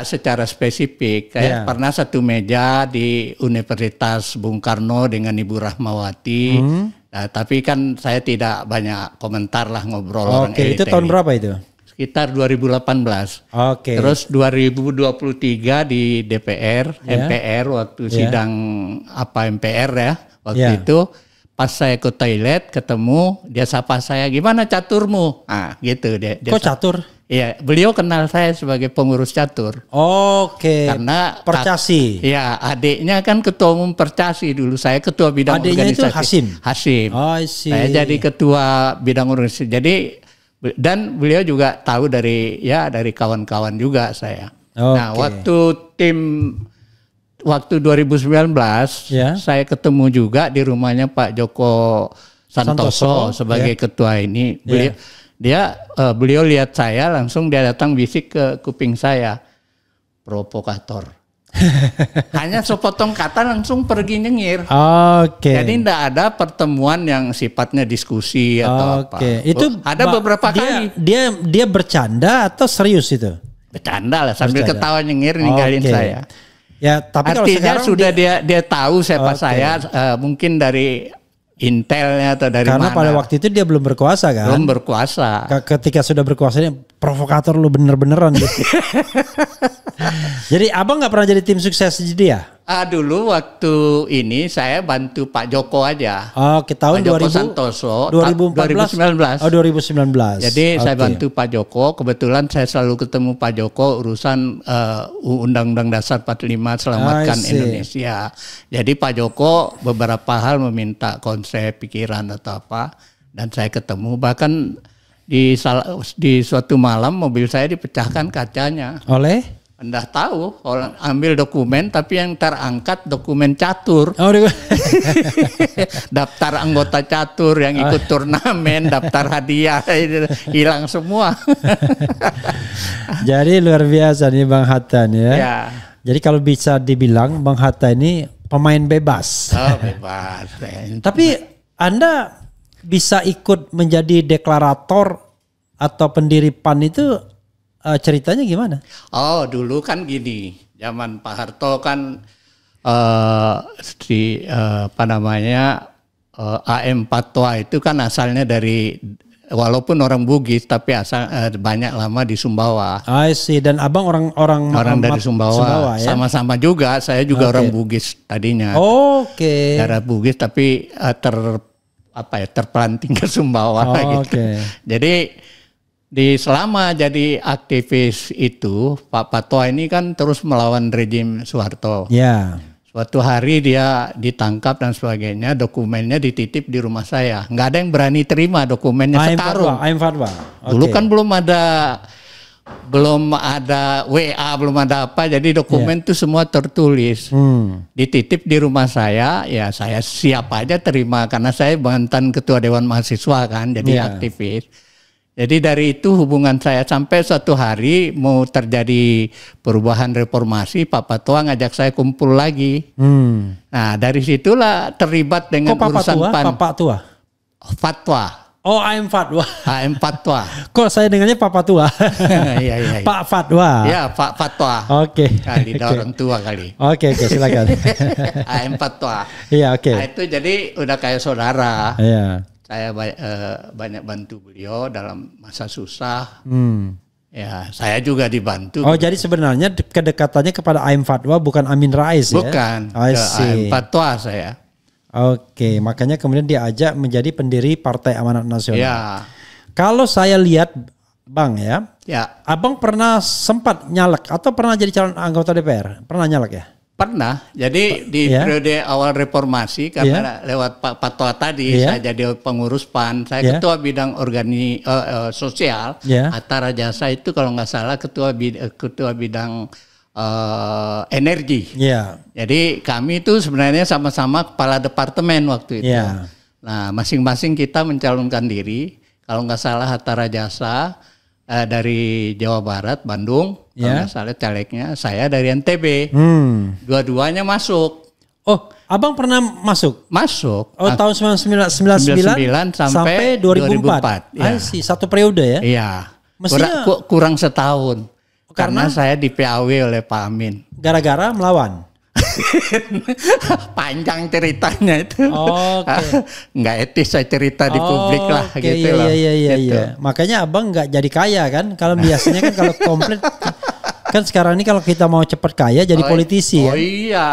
secara spesifik. Saya pernah satu meja di Universitas Bung Karno dengan Ibu Rahmawati. Nah, tapi kan saya tidak banyak komentar lah ngobrol orang elit. Itu tahun berapa itu? Sekitar 2018. Terus 2023 di DPR, MPR waktu sidang MPR ya waktu itu. Pas saya ke toilet ketemu dia sapa saya, gimana caturmu? Gitu dia. Kok catur? Iya, beliau kenal saya sebagai pengurus catur. Karena Percasi. Iya, adiknya kan ketua umum Percasi dulu. Saya ketua bidang adiknya organisasi. Adiknya itu Hasim. Saya jadi ketua bidang organisasi. Jadi dan beliau juga tahu dari kawan-kawan juga saya. Nah, waktu 2019 saya ketemu juga di rumahnya Pak Joko Santoso sebagai ketua ini. Beliau lihat saya langsung dia datang bisik ke kuping saya. provokator. Hanya sepotong kata langsung pergi nyengir. Oke. Jadi tidak ada pertemuan yang sifatnya diskusi atau apa. Itu ada beberapa kali. Dia bercanda atau serius itu? Bercanda lah sambil ketawa nyengir ninggalin saya. Ya, tapi artinya kalau sudah dia tahu siapa saya, mungkin dari intelnya atau dari karena mana. Karena pada waktu itu dia belum berkuasa kan? Belum berkuasa. Ketika sudah berkuasa ini provokator lu bener-beneran gitu. Jadi abang nggak pernah jadi tim sukses dia? Dulu waktu ini saya bantu Pak Joko aja. Tahun Pak Joko Santoso, 2019. 2019. Jadi saya bantu Pak Joko. Kebetulan saya selalu ketemu Pak Joko urusan Undang-Undang Dasar 45 selamatkan Indonesia. Jadi Pak Joko beberapa hal meminta konsep, pikiran atau apa, dan saya ketemu. Bahkan di suatu malam mobil saya dipecahkan kacanya. Oleh? Anda tahu, orang ambil dokumen tapi yang terangkat dokumen catur. Daftar anggota catur yang ikut turnamen, daftar hadiah hilang semua. Jadi luar biasa nih Bang Hatta nih ya. Jadi kalau bisa dibilang Bang Hatta ini pemain bebas. Bebas. Tapi Anda bisa ikut menjadi deklarator atau pendiri PAN itu ceritanya gimana? Dulu kan gini, zaman Pak Harto kan AM Fatwa itu kan asalnya dari, walaupun orang Bugis tapi banyak lama di Sumbawa. I see. Dan abang orang dari Sumbawa ya? Sama-sama juga, saya juga orang Bugis tadinya. Darah Bugis tapi terpelanting ke Sumbawa gitu. Jadi selama jadi aktivis itu, Pak Fatwa ini kan terus melawan rejim Soeharto. Suatu hari dia ditangkap dan sebagainya, dokumennya dititip di rumah saya. Nggak ada yang berani terima dokumennya sekarung. Dulu kan belum ada WA, belum ada apa, jadi dokumen itu semua tertulis. Dititip di rumah saya, ya saya siap aja terima karena saya mantan ketua Dewan Mahasiswa kan, jadi aktivis. Jadi dari itu hubungan saya sampai suatu hari mau terjadi perubahan reformasi, Pak Fatwa ngajak saya kumpul lagi. Nah dari situlah terlibat dengan urusan PAN. Fatwa. AM Fatwa. AM Fatwa. Kok saya dengannya Pak Fatwa? Iya. Pak Fatwa. Ya Pak Fatwa. Kali orang tua kali. Oke, silakan. AM Fatwa. Iya, oke. Nah itu jadi udah kayak saudara. Iya. Saya banyak bantu beliau dalam masa susah. Ya, saya juga dibantu. Jadi sebenarnya kedekatannya kepada AM Fatwa bukan Amin Rais ya? Bukan, AM Fatwa saya. Makanya kemudian diajak menjadi pendiri Partai Amanat Nasional. Ya. Kalau saya lihat Bang ya, Abang pernah sempat nyalek atau pernah jadi calon anggota DPR? Pernah nyalek ya? Pernah. Jadi di periode awal reformasi karena lewat Pak Fatwa tadi saya jadi pengurus PAN. Saya ketua bidang sosial. Hatta Rajasa itu kalau nggak salah ketua bidang energi. Jadi kami itu sebenarnya sama-sama kepala departemen waktu itu. Nah masing-masing kita mencalonkan diri. Kalau nggak salah Hatta Rajasa dari Jawa Barat, Bandung, kalau nggak salah calegnya, saya dari NTB. Dua-duanya masuk. Abang pernah masuk? Masuk. Tahun 1999 sampai 2004. Satu periode ya? Iya. Kurang setahun. Karena saya di PAW oleh Pak Amin. Gara-gara melawan? Panjang ceritanya itu. Nggak etis saya cerita di publik lah gitu loh. Iya. Makanya abang nggak jadi kaya kan? Kalau biasanya kan kalau komplit kan sekarang ini kalau kita mau cepat kaya jadi politisi ya. Iya.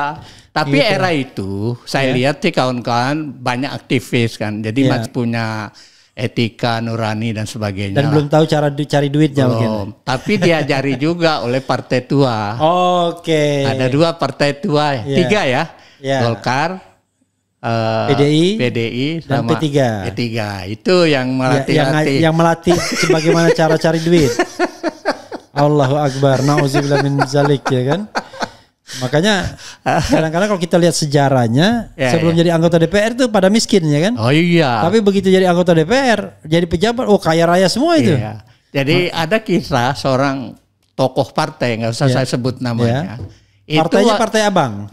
Tapi era itu saya lihat sih kawan-kawan banyak aktivis kan. Jadi masih punya etika, nurani dan sebagainya. Dan belum tahu cara cari duitnya mungkin. Tapi diajari juga oleh partai tua. Ada 2 partai tua, 3 ya. Golkar, PDI sama P3. Itu yang melatih. Yang melatih bagaimana cara cari duit. Allahu Akbar. Nauzubillah min zalik ya kan. Makanya kadang-kadang kalau kita lihat sejarahnya sebelum jadi anggota DPR itu pada miskin ya kan. Tapi begitu jadi anggota DPR, jadi pejabat, kaya raya semua itu. Jadi ada kisah seorang tokoh partai, nggak usah saya sebut namanya. Partainya Partai Abang?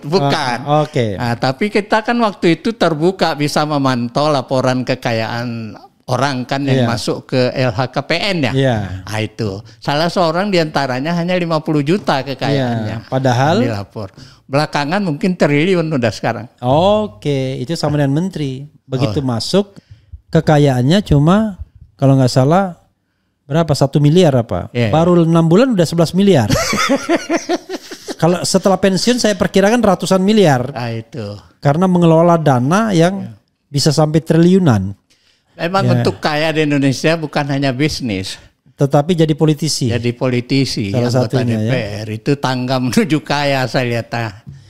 Bukan. Oke. Nah, tapi kita kan waktu itu terbuka bisa memantau laporan kekayaan orang kan yang masuk ke LHKPN ya. Nah, itu. Salah seorang diantaranya hanya 50 juta kekayaannya. Padahal dilapor. Belakangan mungkin triliun udah sekarang. Oke, itu sama dengan menteri. Begitu masuk kekayaannya cuma kalau nggak salah berapa? 1 miliar apa? Baru 6 bulan udah 11 miliar. Kalau setelah pensiun saya perkirakan ratusan miliar. Nah, itu. Karena mengelola dana yang bisa sampai triliunan. Memang untuk kaya di Indonesia bukan hanya bisnis. Tetapi jadi politisi. Jadi politisi. Salah satunya DPR. Itu tangga menuju kaya saya lihat.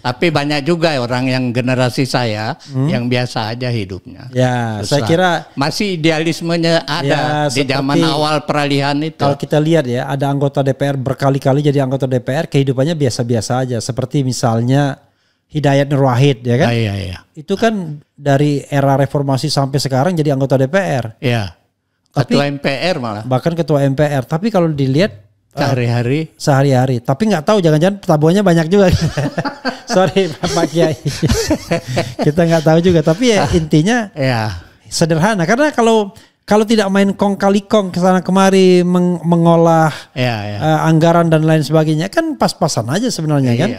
Tapi banyak juga orang yang generasi saya yang biasa aja hidupnya. Ya, susah. Saya kira masih idealismenya ada di zaman awal peralihan itu. Kalau kita lihat ya, ada anggota DPR berkali-kali jadi anggota DPR, kehidupannya biasa-biasa aja. Seperti misalnya Hidayat Nur Wahid, ya kan? Iya. Itu kan dari era reformasi sampai sekarang jadi anggota DPR. Iya. Ketua MPR malah. Bahkan ketua MPR. Tapi kalau dilihat sehari-hari. Tapi nggak tahu, jangan-jangan tabungannya banyak juga. Sorry Pak Kiai. Kita nggak tahu juga. Tapi ya intinya sederhana. Karena kalau tidak main kong kali kong kesana kemari mengolah anggaran dan lain sebagainya, kan pas-pasan aja sebenarnya kan.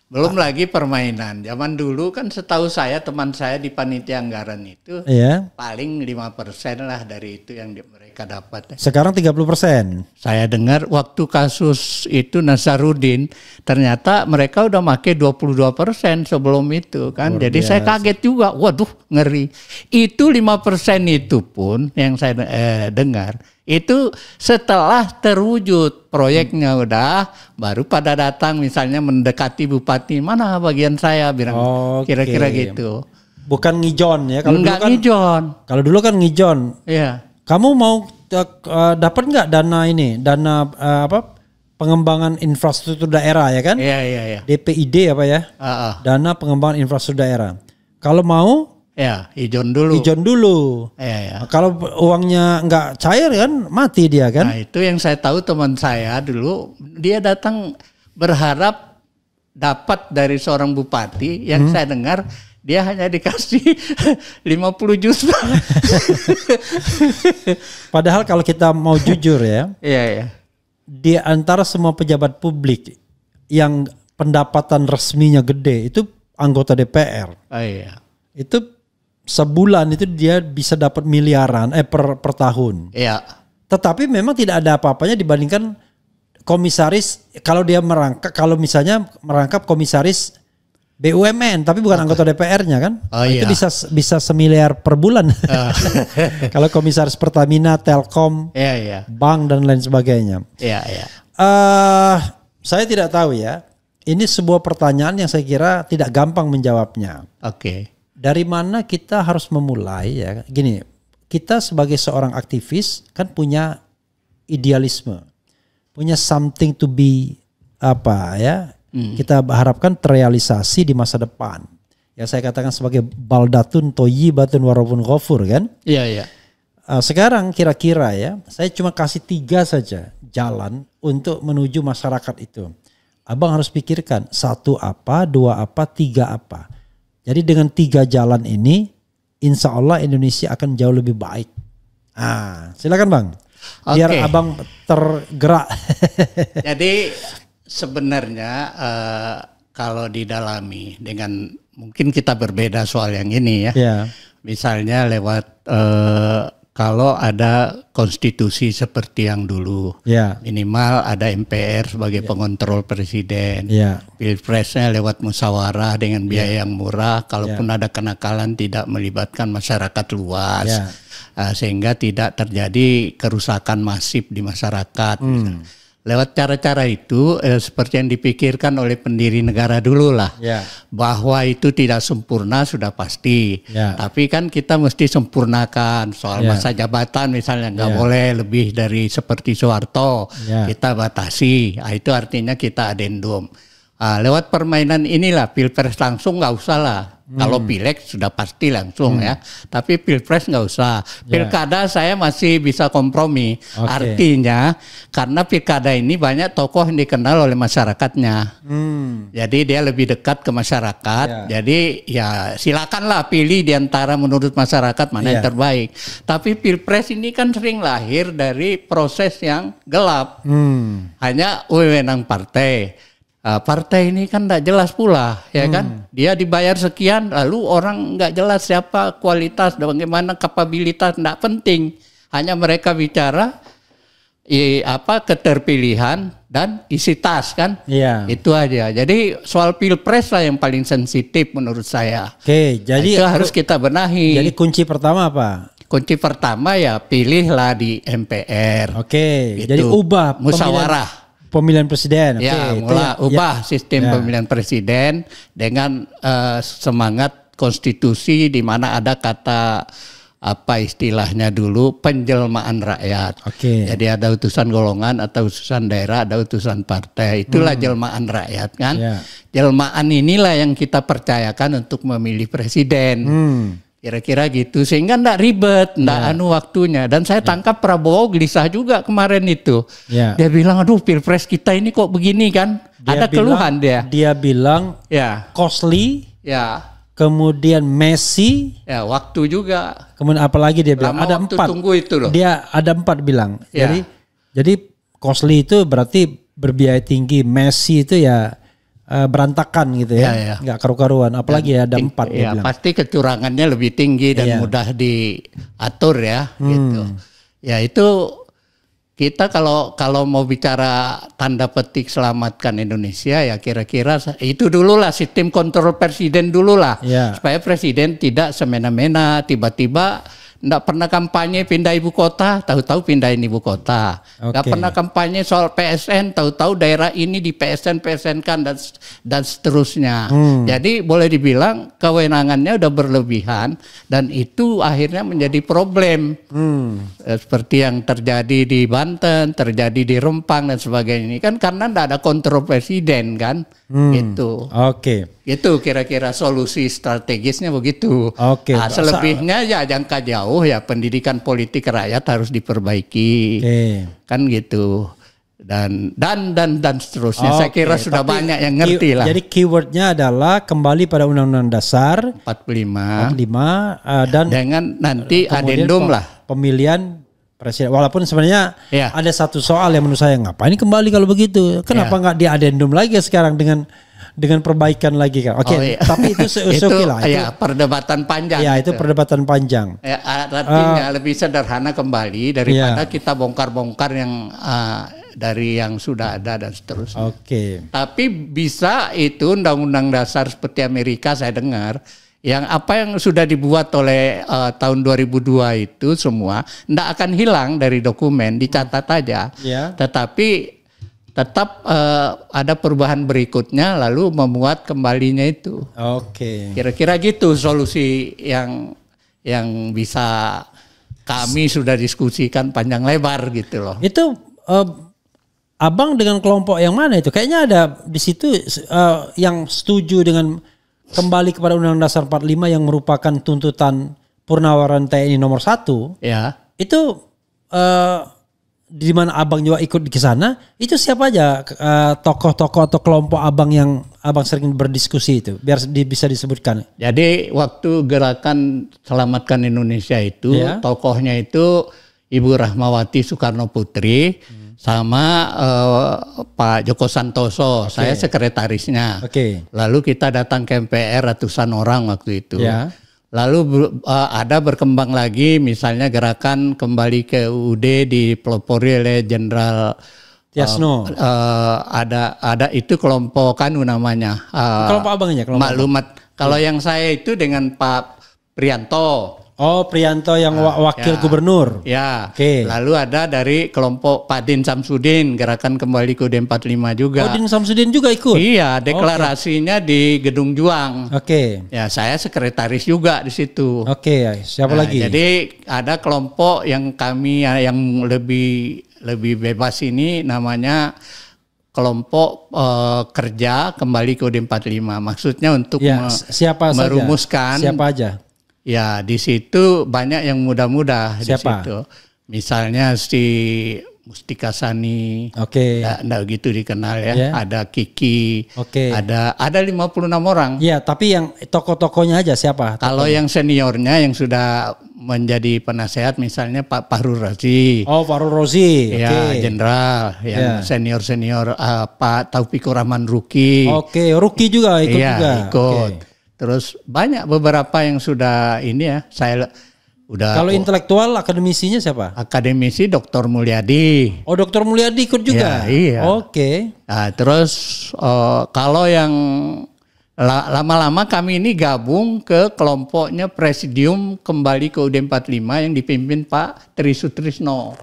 Belum lagi permainan. Zaman dulu kan setahu saya teman saya di panitia anggaran itu paling 5% lah dari itu yang mereka dapat. Sekarang 30%. Saya dengar waktu kasus itu Nazarudin ternyata mereka udah pakai 22% sebelum itu kan. Jadi saya kaget juga. Waduh, ngeri. Itu 5% itu pun yang saya dengar itu setelah terwujud proyeknya udah, baru pada datang misalnya mendekati bupati, mana bagian saya bilang kira-kira gitu. Bukan ngijon ya? Kalau enggak ngijon. Kalau dulu kan ngijon. Iya. Kamu mau dapat nggak dana ini, dana pengembangan infrastruktur daerah ya kan? Iya. DPID apa ya? Dana pengembangan infrastruktur daerah. Kalau mau ijon dulu. Iya. Kalau uangnya nggak cair kan mati dia kan. Nah itu yang saya tahu teman saya dulu dia datang berharap dapat dari seorang bupati yang saya dengar dia hanya dikasih 50 juta. Padahal kalau kita mau jujur ya. Iya. Di antara semua pejabat publik yang pendapatan resminya gede itu anggota DPR. Itu sebulan itu dia bisa dapat miliaran per tahun. Iya. Tetapi memang tidak ada apa-apanya dibandingkan komisaris kalau dia kalau misalnya merangkap komisaris BUMN tapi bukan anggota DPR-nya kan. Itu bisa semiliar per bulan. Kalau komisaris Pertamina, Telkom, bank dan lain sebagainya. Saya tidak tahu ya. Ini sebuah pertanyaan yang saya kira tidak gampang menjawabnya. Dari mana kita harus memulai ya? Gini, kita sebagai seorang aktivis kan punya idealisme, punya something to be kita harapkan terrealisasi di masa depan. Ya saya katakan sebagai baldatun thayyibatun wa rabbun ghafur kan? Iya. Sekarang kira-kira ya, saya cuma kasih 3 saja jalan untuk menuju masyarakat itu. Abang harus pikirkan 1 apa, 2 apa, 3 apa. Jadi dengan 3 jalan ini, insya Allah Indonesia akan jauh lebih baik. Silakan Bang, biar Abang tergerak. Jadi sebenarnya kalau didalami dengan mungkin kita berbeda soal yang ini ya. Misalnya lewat kalau ada konstitusi seperti yang dulu, minimal ada MPR sebagai pengontrol presiden, pilpresnya lewat musyawarah dengan biaya yang murah, kalaupun ada kenakalan tidak melibatkan masyarakat luas, sehingga tidak terjadi kerusakan masif di masyarakat. Lewat cara-cara itu seperti yang dipikirkan oleh pendiri negara dulu lah, bahwa itu tidak sempurna sudah pasti, tapi kan kita mesti sempurnakan soal masa jabatan misalnya nggak boleh lebih dari seperti Soeharto, kita batasi, itu artinya kita adendum. Lewat permainan inilah pilpres langsung nggak usah lah, Kalau pileg sudah pasti langsung ya. Tapi pilpres nggak usah. Pilkada saya masih bisa kompromi. Artinya karena pilkada ini banyak tokoh yang dikenal oleh masyarakatnya. Jadi dia lebih dekat ke masyarakat. Jadi ya silakanlah pilih di antara menurut masyarakat mana yang terbaik. Tapi pilpres ini kan sering lahir dari proses yang gelap. Hanya wewenang partai. Partai ini kan tidak jelas pula, ya kan? Dia dibayar sekian, lalu orang nggak jelas siapa kualitas, bagaimana kapabilitas, tidak penting. Hanya mereka bicara keterpilihan dan isi tas kan? Itu aja. Jadi soal pilpres lah yang paling sensitif menurut saya. Jadi itu harus kita benahi. Jadi kunci pertama apa? Kunci pertama ya pilihlah di MPR. Gitu. Jadi ubah musyawarah. Pemilihan presiden. Ubah sistem pemilihan presiden dengan semangat konstitusi di mana ada kata apa istilahnya dulu penjelmaan rakyat. Jadi ada utusan golongan atau utusan daerah, ada utusan partai. Itulah jelmaan rakyat kan. Jelmaan inilah yang kita percayakan untuk memilih presiden. Kira-kira gitu sehingga enggak ribet, enggak waktunya. Dan saya tangkap Prabowo gelisah juga kemarin itu. Dia bilang aduh pilpres kita ini kok begini kan. Ada keluhan dia. Dia bilang costly. Kemudian Messi. Waktu juga. Kemudian apalagi dia bilang ada 4. Tunggu itu loh. Dia ada 4 bilang. Jadi costly itu berarti berbiaya tinggi. Messi itu ya berantakan gitu ya, nggak karu-karuan. Apalagi ada 4 dia bilang. Pasti kecurangannya lebih tinggi dan mudah diatur ya, gitu. Ya itu kita kalau mau bicara tanda petik selamatkan Indonesia ya kira-kira itu dulu lah sistem kontrol presiden dulu lah, supaya presiden tidak semena-mena tiba-tiba. Nggak pernah kampanye pindah ibu kota, tahu-tahu pindahin ibu kota. Nggak pernah kampanye soal PSN, tahu-tahu daerah ini di PSN-kan dan seterusnya. Jadi boleh dibilang kewenangannya udah berlebihan dan itu akhirnya menjadi problem. Seperti yang terjadi di Banten, terjadi di Rempang dan sebagainya ini kan karena nggak ada kontrol presiden kan. Gitu. Itu kira-kira solusi strategisnya begitu. Selebihnya ya jangka jauh ya pendidikan politik rakyat harus diperbaiki. Kan gitu. Dan seterusnya. Saya kira sudah banyak yang ngerti lah. Jadi keywordnya adalah kembali pada Undang-Undang Dasar 45 dan dengan nanti adendum lah pemilihan presiden. Walaupun sebenarnya ada satu soal yang menurut saya ngapain kembali kalau begitu? Kenapa nggak diadendum lagi sekarang dengan perbaikan lagi kan? Tapi itu oke lah. Itu perdebatan panjang. Itu perdebatan panjang. Artinya lebih sederhana kembali daripada kita bongkar-bongkar yang dari yang sudah ada dan seterusnya. Tapi bisa itu undang-undang dasar seperti Amerika saya dengar. Yang apa yang sudah dibuat oleh tahun 2002 itu semua tidak akan hilang dari dokumen, dicatat aja. Tetapi tetap ada perubahan berikutnya lalu memuat kembalinya itu. Kira-kira gitu solusi yang bisa kami sudah diskusikan panjang lebar gitu loh. Itu abang dengan kelompok yang mana itu? Kayaknya ada di situ yang setuju dengan kembali kepada Undang-Undang Dasar 45 yang merupakan tuntutan Purnawaran TNI nomor 1. Itu di mana abang juga ikut di sana, itu siapa aja tokoh-tokoh atau kelompok abang yang abang sering berdiskusi itu, biar bisa disebutkan. Jadi waktu gerakan Selamatkan Indonesia itu tokohnya itu Ibu Rahmawati Soekarno Putri sama Pak Joko Santoso, saya sekretarisnya. Lalu kita datang ke MPR ratusan orang waktu itu. Lalu ada berkembang lagi misalnya gerakan kembali ke UUD dipelopori oleh Jenderal Tiasno. Ada itu kelompok kan namanya. Kelompok abangnya. Maklumat. Kalau yang saya itu dengan Pak Prianto. Prianto yang wakil gubernur. Lalu ada dari kelompok Pak Din Samsudin, gerakan kembali ke UUD 45 juga. Din Samsudin juga ikut? Iya, deklarasinya di Gedung Juang. Ya, saya sekretaris juga di situ. Siapa lagi? Jadi ada kelompok yang kami yang lebih bebas ini namanya kelompok kerja kembali ke UUD 45. Maksudnya untuk merumuskan siapa aja? Ya, di situ banyak yang muda-muda di situ. Misalnya si Mustika Sani, enggak gitu dikenal ya. Ada Kiki, ada 56 orang. Ya, tapi yang tokoh-tokohnya aja siapa? Kalau yang seniornya yang sudah menjadi penasehat misalnya Pak Fahru Razi. Oh, Fahru Razi. Ya, jenderal. Yang senior-senior Pak Taufikur Rahman Ruki. Ruki juga ikut juga. Ikut. Terus banyak beberapa yang sudah ini ya, saya udah. Kalau intelektual akademisinya siapa? Akademisi Dr. Mulyadi. Oh, Dr. Mulyadi ikut juga. Ya, iya. Nah, terus kalau yang lama-lama kami ini gabung ke kelompoknya Presidium Kembali ke UUD 45 yang dipimpin Pak Tri Sutrisno.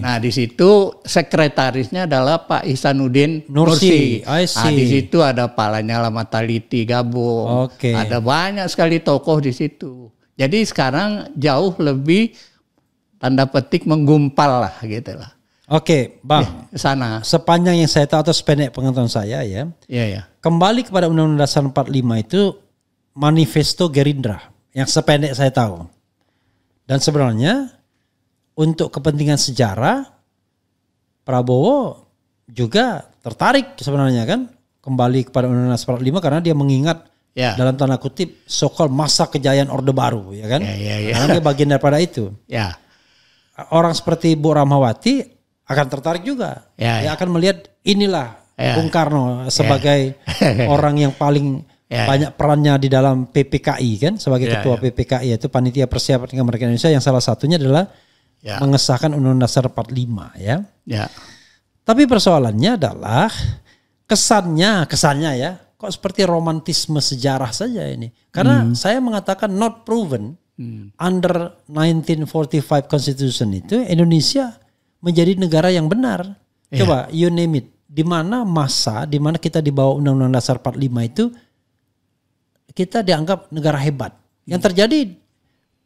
Nah, di situ sekretarisnya adalah Pak Ihsanuddin Nursi. Nah, di situ ada Pak Lanyala Mataliti gabung. Ada banyak sekali tokoh di situ. Jadi sekarang jauh lebih tanda petik menggumpal lah gitu lah. Bang. Sana. Sepanjang yang saya tahu atau sependek pengetahuan saya ya. Iya. Kembali kepada Undang-Undang Dasar 45 itu manifesto Gerindra yang sependek saya tahu. Dan sebenarnya untuk kepentingan sejarah Prabowo juga tertarik sebenarnya kan kembali kepada Undang-Undang Dasar 45 karena dia mengingat dalam tanda kutip so-called masa kejayaan Orde Baru ya kan. Karena dia bagian daripada itu. Orang seperti Bu Rahmawati akan tertarik juga. Dia akan melihat inilah Bung Karno sebagai orang yang paling banyak perannya di dalam PPKI kan sebagai ketua PPKI yaitu Panitia Persiapan Kemerdekaan Indonesia yang salah satunya adalah mengesahkan Undang-Undang Dasar 45 ya. Tapi persoalannya adalah kesannya ya kok seperti romantisme sejarah saja ini. Karena saya mengatakan not proven under 1945 Constitution itu Indonesia menjadi negara yang benar. Coba you name it. Di mana masa, di mana kita di bawah Undang-Undang Dasar 45 itu kita dianggap negara hebat. Yang terjadi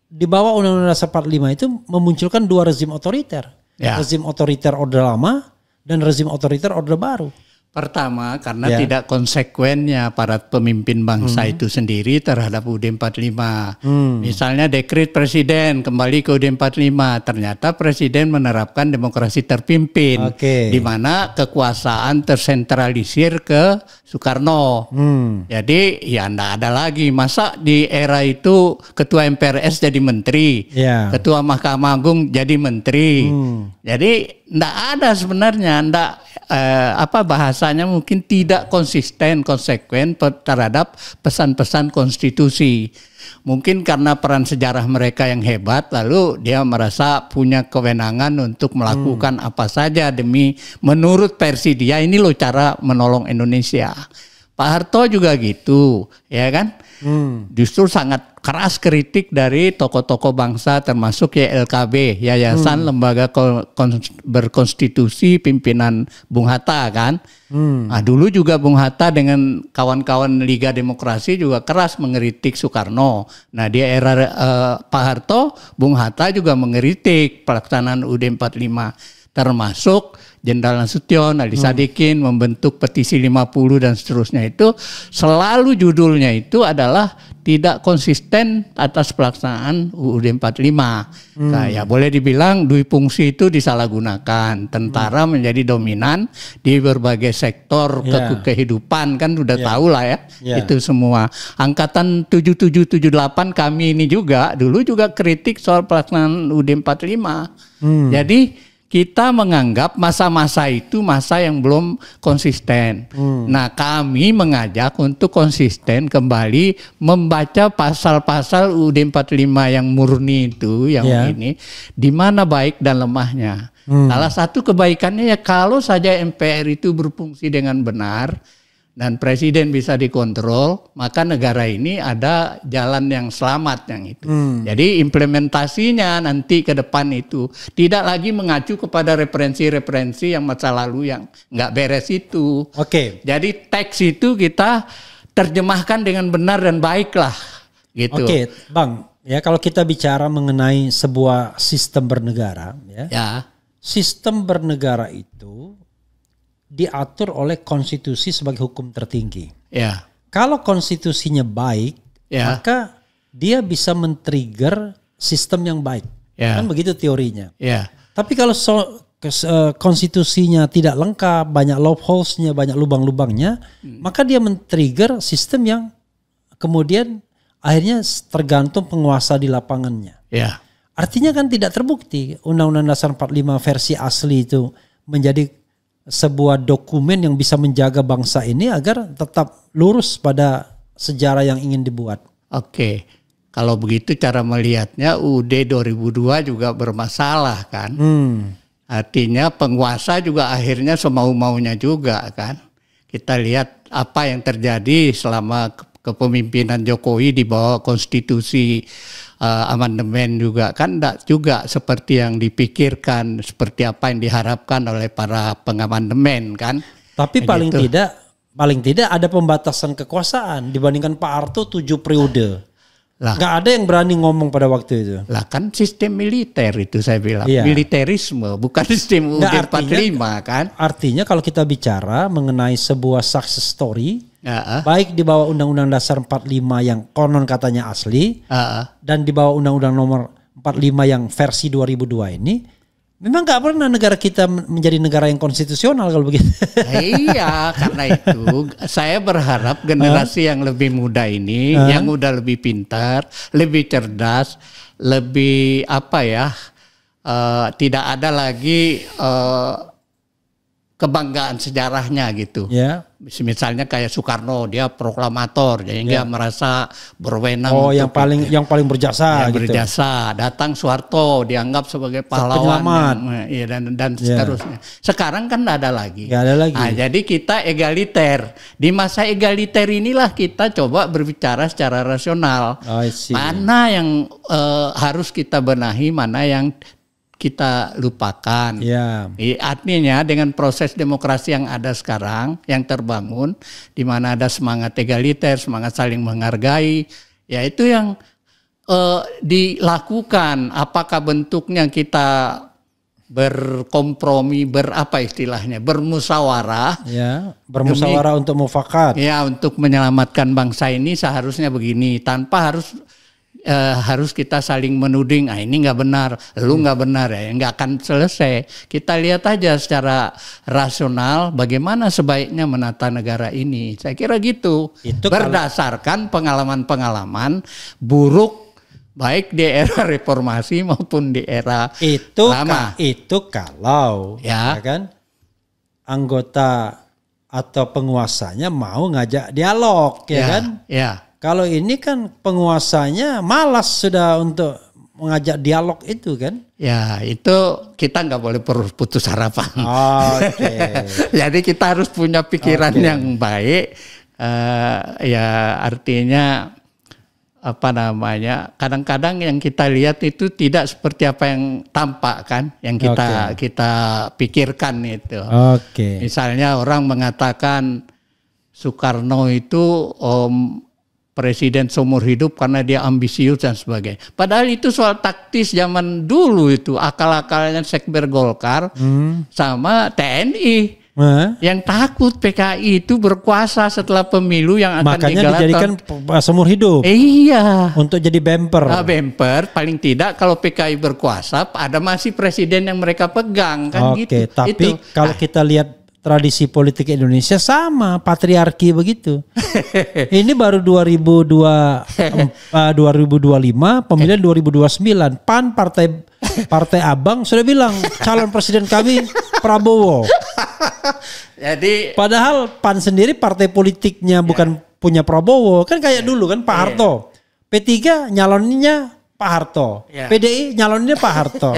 di bawah Undang-Undang Dasar 45 itu memunculkan dua rezim otoriter. Rezim otoriter Orde Lama dan rezim otoriter Orde Baru. Pertama, karena tidak konsekuennya para pemimpin bangsa itu sendiri terhadap UUD 45. Misalnya dekret presiden kembali ke UUD 45, ternyata presiden menerapkan demokrasi terpimpin, di mana kekuasaan tersentralisir ke Soekarno. Jadi ya enggak ada lagi, masa di era itu ketua MPRS jadi menteri, ketua Mahkamah Agung jadi menteri. Jadi enggak ada sebenarnya, enggak bahasanya mungkin tidak konsekuen terhadap pesan-pesan konstitusi. Mungkin karena peran sejarah mereka yang hebat, lalu dia merasa punya kewenangan untuk melakukan apa saja demi menurut versi dia ini loh cara menolong Indonesia. Pak Harto juga gitu, ya kan? Justru sangat keras kritik dari tokoh-tokoh bangsa termasuk YLKB, Yayasan Lembaga Berkonstitusi Pimpinan Bung Hatta kan. Nah, dulu juga Bung Hatta dengan kawan-kawan Liga Demokrasi juga keras mengkritik Soekarno. Nah, di era Pak Harto, Bung Hatta juga mengkritik pelaksanaan UUD 45 termasuk Jenderal Nasution, Ali Sadikin membentuk petisi 50 dan seterusnya. Itu selalu judulnya itu adalah tidak konsisten atas pelaksanaan UUD 45. Nah, ya boleh dibilang dui fungsi itu disalahgunakan. Tentara menjadi dominan di berbagai sektor kehidupan kan udah tahu lah ya. Itu semua. Angkatan 7778 kami ini juga dulu juga kritik soal pelaksanaan UUD 45. Jadi kita menganggap masa-masa itu masa yang belum konsisten. Nah, kami mengajak untuk konsisten kembali membaca pasal-pasal UUD 45 yang murni itu, yang ini, di mana baik dan lemahnya. Salah satu kebaikannya ya kalau saja MPR itu berfungsi dengan benar dan presiden bisa dikontrol, maka negara ini ada jalan yang selamat yang itu. Jadi implementasinya nanti ke depan itu tidak lagi mengacu kepada referensi-referensi yang masa lalu yang nggak beres itu. Jadi teks itu kita terjemahkan dengan benar dan baik lah. Gitu. Bang. Ya kalau kita bicara mengenai sebuah sistem bernegara, sistem bernegara itu diatur oleh konstitusi sebagai hukum tertinggi. Ya. Kalau konstitusinya baik, maka dia bisa men-trigger sistem yang baik. Kan begitu teorinya. Tapi kalau konstitusinya tidak lengkap, banyak loopholes-nya, banyak lubang-lubangnya, maka dia men-trigger sistem yang kemudian akhirnya tergantung penguasa di lapangannya. Artinya kan tidak terbukti Undang-Undang Dasar 45 versi asli itu menjadi sebuah dokumen yang bisa menjaga bangsa ini agar tetap lurus pada sejarah yang ingin dibuat. Oke, kalau begitu cara melihatnya UUD 2002 juga bermasalah kan. Artinya penguasa juga akhirnya semau-maunya juga kan. Kita lihat apa yang terjadi selama kepemimpinan Jokowi di bawah konstitusi amandemen juga kan tidak juga seperti yang dipikirkan, seperti apa yang diharapkan oleh para pengamandemen kan. Tapi paling tidak ada pembatasan kekuasaan dibandingkan Pak Harto 7 periode. Nggak ada yang berani ngomong pada waktu itu. Lah kan sistem militer itu saya bilang. Militerisme bukan sistem UUD 45 kan. Artinya kalau kita bicara mengenai sebuah success story, baik di bawah Undang-Undang Dasar 45 yang konon katanya asli, dan di bawah Undang-Undang Nomor 45 yang versi 2002 ini, memang nggak pernah negara kita menjadi negara yang konstitusional kalau begitu. Iya, karena itu saya berharap generasi yang lebih muda ini, yang udah lebih pintar, lebih cerdas, lebih tidak ada lagi kebanggaan sejarahnya gitu. Misalnya kayak Soekarno, dia proklamator, jadi dia merasa berwenang. Yang paling berjasa. Berjasa. Datang Soeharto dianggap sebagai pahlawan. Dan seterusnya. Sekarang kan tidak ada lagi. Nah, jadi kita egaliter. Di masa egaliter inilah kita coba berbicara secara rasional. Mana yang harus kita benahi, mana yang kita lupakan. Artinya dengan proses demokrasi yang ada sekarang, yang terbangun, di mana ada semangat egaliter, semangat saling menghargai, ya itu yang dilakukan. Apakah bentuknya kita berkompromi, bermusyawarah. Bermusyawarah untuk mufakat. Untuk menyelamatkan bangsa ini seharusnya begini, tanpa harus kita saling menuding, ini nggak benar, lu nggak benar, nggak akan selesai. Kita lihat aja secara rasional bagaimana sebaiknya menata negara ini. Saya kira gitu. Itu berdasarkan pengalaman-pengalaman buruk baik di era reformasi maupun di era lama. Itu kalau kan anggota atau penguasanya mau ngajak dialog, kan? Kalau ini kan penguasanya malas sudah untuk mengajak dialog itu kan? Itu kita nggak boleh putus harapan. Jadi kita harus punya pikiran yang baik. Artinya kadang-kadang yang kita lihat itu tidak seperti apa yang tampak kan, yang kita pikirkan itu. Misalnya orang mengatakan Soekarno itu presiden seumur hidup karena dia ambisius dan sebagainya. Padahal itu soal taktis zaman dulu itu, akal-akalnya Sekber Golkar sama TNI. Yang takut PKI itu berkuasa setelah pemilu yang akan makanya dijadikan seumur hidup. Untuk jadi bumper. Bumper paling tidak kalau PKI berkuasa ada masih presiden yang mereka pegang kan gitu. Tapi kalau kita lihat tradisi politik Indonesia sama, patriarki begitu. Ini baru 2025, pemilihan 2029. PAN partai abang sudah bilang calon presiden kami Prabowo. Jadi padahal PAN sendiri partai politiknya bukan punya Prabowo, kan kayak dulu kan Pak Harto. P3 nyaloninnya Pak Harto. PDI nyaloninnya Pak Harto.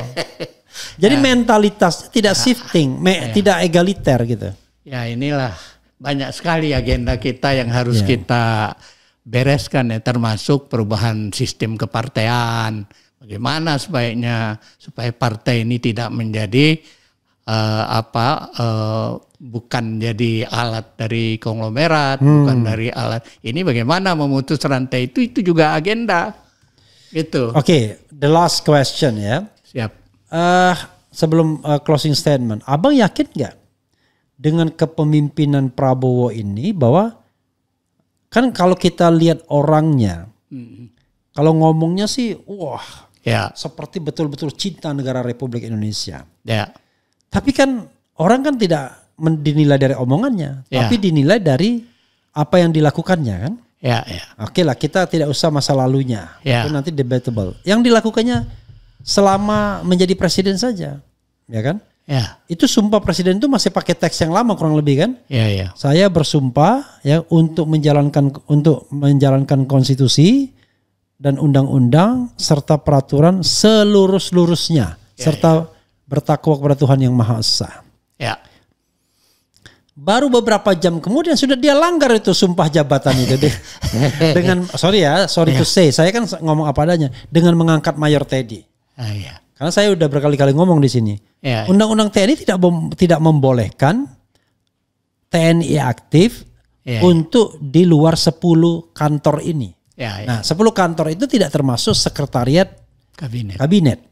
Jadi mentalitasnya tidak shifting, tidak egaliter gitu. Inilah banyak sekali agenda kita yang harus kita bereskan termasuk perubahan sistem kepartean. Bagaimana sebaiknya supaya partai ini tidak menjadi bukan jadi alat dari konglomerat, bukan dari alat. Ini bagaimana memutus rantai itu juga agenda. Gitu. The last question ya. Siap. Sebelum closing statement, Abang yakin nggak dengan kepemimpinan Prabowo ini bahwa kan kalau kita lihat orangnya, kalau ngomongnya sih wah seperti betul-betul cinta negara Republik Indonesia. Tapi kan orang kan tidak dinilai dari omongannya, tapi dinilai dari apa yang dilakukannya kan. Oke lah, kita tidak usah masa lalunya, itu nanti debatable. Yang dilakukannya selama menjadi presiden saja, ya kan? Itu sumpah presiden itu masih pakai teks yang lama kurang lebih kan? Saya bersumpah ya untuk menjalankan konstitusi dan undang-undang serta peraturan selurus-lurusnya serta bertakwa kepada Tuhan Yang Maha Esa. Baru beberapa jam kemudian sudah dia langgar itu sumpah jabatan itu dengan sorry to say, saya kan ngomong apa adanya, dengan mengangkat Mayor Teddy. Karena saya udah berkali-kali ngomong di sini. Undang-undang TNI tidak membolehkan TNI aktif untuk di luar 10 kantor ini. Nah, 10 kantor itu tidak termasuk sekretariat kabinet.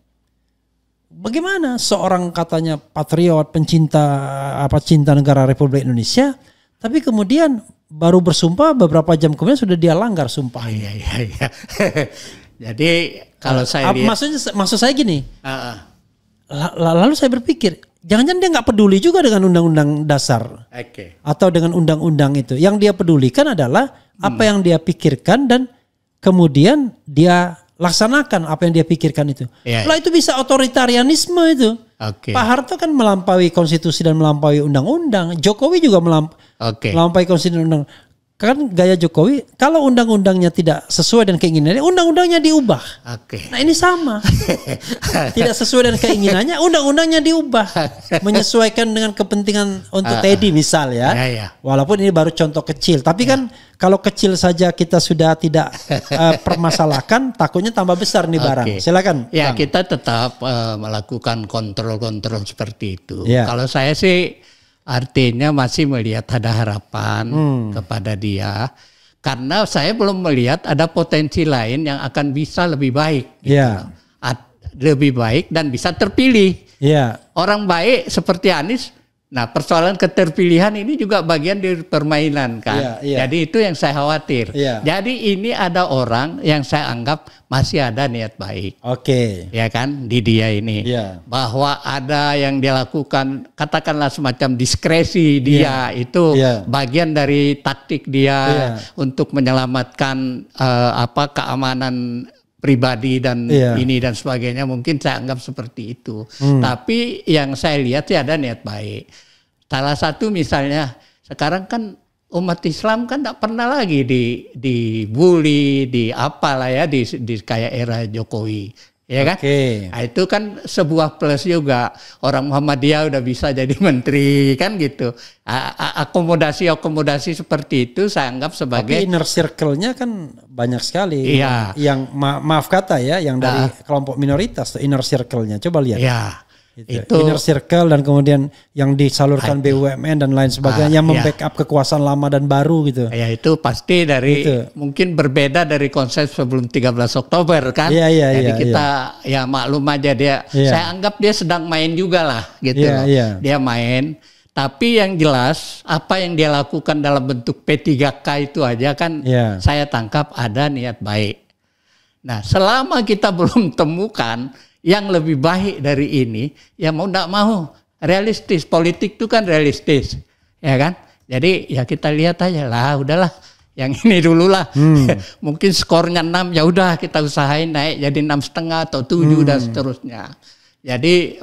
Bagaimana seorang katanya patriot, cinta negara Republik Indonesia, tapi kemudian baru bersumpah beberapa jam kemudian sudah dia langgar sumpah. Jadi kalau saya lihat, maksud saya gini. Lalu saya berpikir, jangan-jangan dia nggak peduli juga dengan undang-undang dasar atau dengan undang-undang itu. Yang dia pedulikan adalah apa yang dia pikirkan dan kemudian dia laksanakan apa yang dia pikirkan itu. Lah itu bisa otoritarianisme itu. Pak Harto kan melampaui konstitusi dan melampaui undang-undang. Jokowi juga melampaui konstitusi dan undang. Kan gaya Jokowi, kalau undang-undangnya tidak sesuai dengan keinginannya, undang-undangnya diubah. Nah ini sama. Tidak sesuai dengan keinginannya, undang-undangnya diubah. Menyesuaikan dengan kepentingan untuk Teddy misal ya. Walaupun ini baru contoh kecil. Tapi kan kalau kecil saja kita sudah tidak permasalahkan, takutnya tambah besar nih barang. Silakan. Ya Bang. Kita tetap melakukan kontrol-kontrol seperti itu. Kalau saya sih artinya masih melihat ada harapan kepada dia. Karena saya belum melihat ada potensi lain yang akan bisa lebih baik. Lebih baik dan bisa terpilih. Orang baik seperti Anies. Nah persoalan keterpilihan ini juga bagian dari permainan kan. Jadi itu yang saya khawatir. Jadi ini ada orang yang saya anggap masih ada niat baik. Ya kan di dia ini. Bahwa ada yang dia lakukan katakanlah semacam diskresi dia itu bagian dari taktik dia untuk menyelamatkan keamanan pribadi dan ini dan sebagainya, mungkin saya anggap seperti itu. Tapi yang saya lihat sih ada niat baik. Salah satu misalnya sekarang kan umat Islam kan tidak pernah lagi dibully, di apalah ya di kayak era Jokowi. Ya kan? Nah, itu kan sebuah plus juga. Orang Muhammadiyah udah bisa jadi menteri kan gitu. Akomodasi seperti itu saya anggap sebagai. Tapi inner circle-nya kan banyak sekali. Yang maaf kata ya, yang dari kelompok minoritas tuh inner circle-nya. Coba lihat. Itu inner circle dan kemudian yang disalurkan BUMN dan lain sebagainya yang membackup kekuasaan lama dan baru gitu. Itu pasti dari mungkin berbeda dari konsep sebelum 13 Oktober kan. Jadi kita ya maklum aja dia. Saya anggap dia sedang main juga lah gitu. Dia main. Tapi yang jelas apa yang dia lakukan dalam bentuk P3K itu aja kan saya tangkap ada niat baik. Nah selama kita belum temukan yang lebih baik dari ini, ya mau tidak mau realistis. Politik itu kan realistis, ya kan? Jadi ya kita lihat aja lah, udahlah, yang ini dulu lah. Mungkin skornya 6, ya udah kita usahain naik jadi 6,5 atau 7 dan seterusnya. Jadi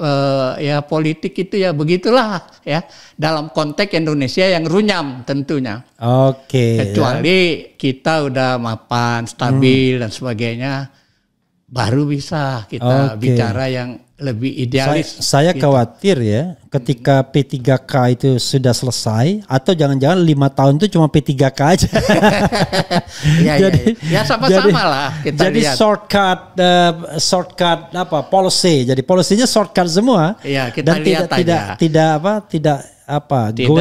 ya politik itu ya begitulah ya dalam konteks Indonesia yang runyam tentunya. Kecuali kita udah mapan, stabil dan sebagainya. Baru bisa kita bicara yang lebih idealis. Saya khawatir ya ketika P3K itu sudah selesai atau jangan-jangan 5 tahun itu cuma P3K aja. Ya sama-sama lah kita jadi lihat. shortcut policy. Jadi polisinya shortcut semua. Kita lihat tidak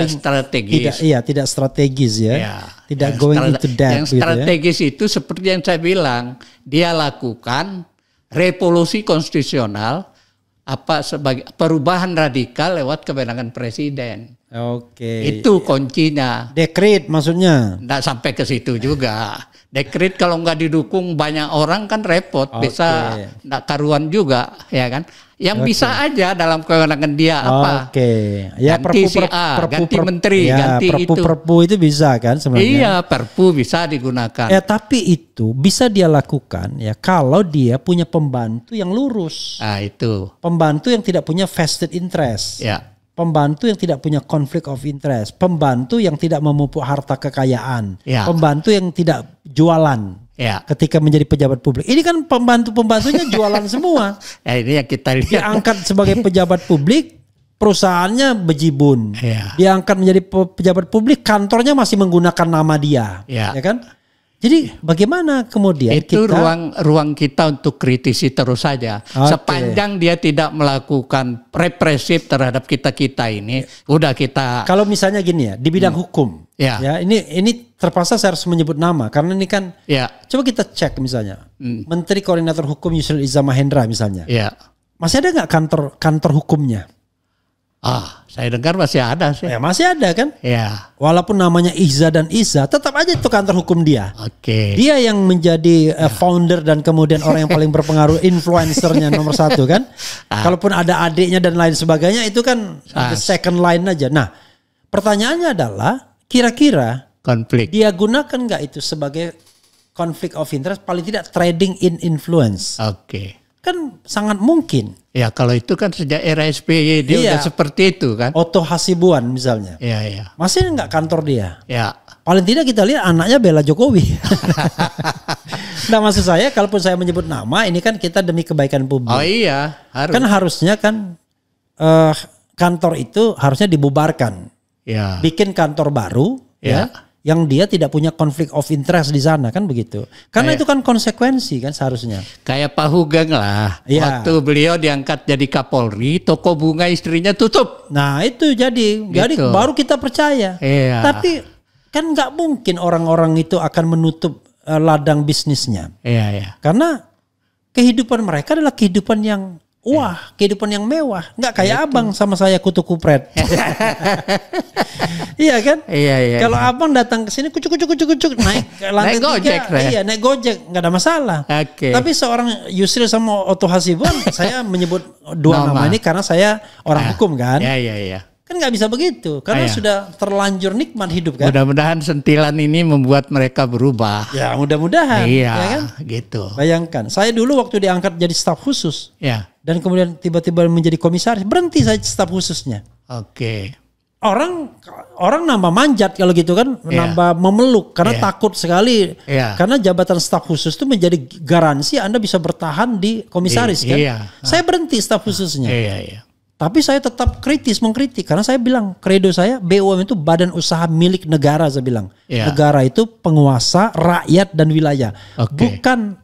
strategis. Tidak strategis ya. Tidak going into depth. Yang strategis itu seperti yang saya bilang, dia lakukan revolusi konstitusional sebagai perubahan radikal lewat kewenangan presiden. Oke. Itu kuncinya. Dekret maksudnya. Nggak sampai ke situ juga. Dekret kalau nggak didukung banyak orang kan repot, bisa nggak karuan juga, ya kan? Yang bisa aja dalam kewenangan dia apa? Ya, ganti si A, ganti menteri, ya, ganti perpu itu bisa kan sebenarnya? Iya, perpu bisa digunakan. Ya, tapi itu bisa dia lakukan ya kalau dia punya pembantu yang lurus. Nah, itu. Pembantu yang tidak punya vested interest. Ya. Pembantu yang tidak punya conflict of interest, pembantu yang tidak memupuk harta kekayaan, pembantu yang tidak jualan ketika menjadi pejabat publik. Ini kan pembantunya jualan semua. Ya, ini yang kita lihat. Diangkat sebagai pejabat publik, perusahaannya bejibun. Diangkat menjadi pejabat publik, kantornya masih menggunakan nama dia, ya kan? Jadi bagaimana kemudian itu ruang kita untuk kritisi terus saja. Sepanjang dia tidak melakukan represif terhadap kita ini, udah kita. Kalau misalnya gini ya, di bidang hukum, ya ini terpaksa saya harus menyebut nama karena ini kan. Coba kita cek misalnya, Menteri Koordinator Hukum Yusril Iza Mahendra misalnya, masih ada nggak kantor hukumnya? Saya dengar masih ada sih. Ya masih ada kan? Ya. Walaupun namanya Iza dan Iza, tetap aja itu kantor hukum dia. Dia yang menjadi founder dan kemudian orang yang paling berpengaruh, influencernya nomor 1 kan. Kalaupun ada adiknya dan lain sebagainya itu kan the second line aja. Nah, pertanyaannya adalah kira-kira konflik. Dia gunakan nggak itu sebagai conflict of interest? Paling tidak trading in influence. Kan sangat mungkin. Ya kalau itu kan sejak era SBY dia udah seperti itu kan. Otto Hasibuan misalnya. Iya. Masih nggak kantor dia? Ya. Paling tidak kita lihat anaknya bela Jokowi. Nah maksud saya kalaupun saya menyebut nama ini kan kita demi kebaikan publik. Oh iya. Harus. Kan harusnya kan kantor itu harusnya dibubarkan. Ya. Bikin kantor baru ya. Yang dia tidak punya konflik of interest di sana kan begitu. Karena itu kan konsekuensi kan seharusnya. Kayak Pak Hugeng lah. Waktu beliau diangkat jadi Kapolri, toko bunga istrinya tutup. Nah itu jadi baru kita percaya. Tapi kan nggak mungkin orang-orang itu akan menutup ladang bisnisnya. Karena kehidupan mereka adalah kehidupan yang kehidupan yang mewah. Nggak kayak abang sama saya kutu kupret. Iya kan? Iya. Kalau abang datang ke sini kucuk naik lantai 3, naik Gojek nggak ada masalah. Tapi seorang Yusril sama Otto Hasibuan, saya menyebut dua nama ini karena saya orang hukum kan. Iya. Kan nggak bisa begitu karena sudah terlanjur nikmat hidup kan. Mudah-mudahan sentilan ini membuat mereka berubah. Ya mudah-mudahan. Iya ya kan? Gitu. Bayangkan saya dulu waktu diangkat jadi staf khusus. Dan kemudian tiba-tiba menjadi komisaris, berhenti saya staf khususnya. Orang nambah manjat kalau gitu kan, nambah memeluk karena takut sekali. Karena jabatan staf khusus itu menjadi garansi Anda bisa bertahan di komisaris kan. Saya berhenti staf khususnya. Tapi saya tetap mengkritik karena saya bilang kredo saya BUMN itu badan usaha milik negara, saya bilang. Negara itu penguasa, rakyat dan wilayah. Bukan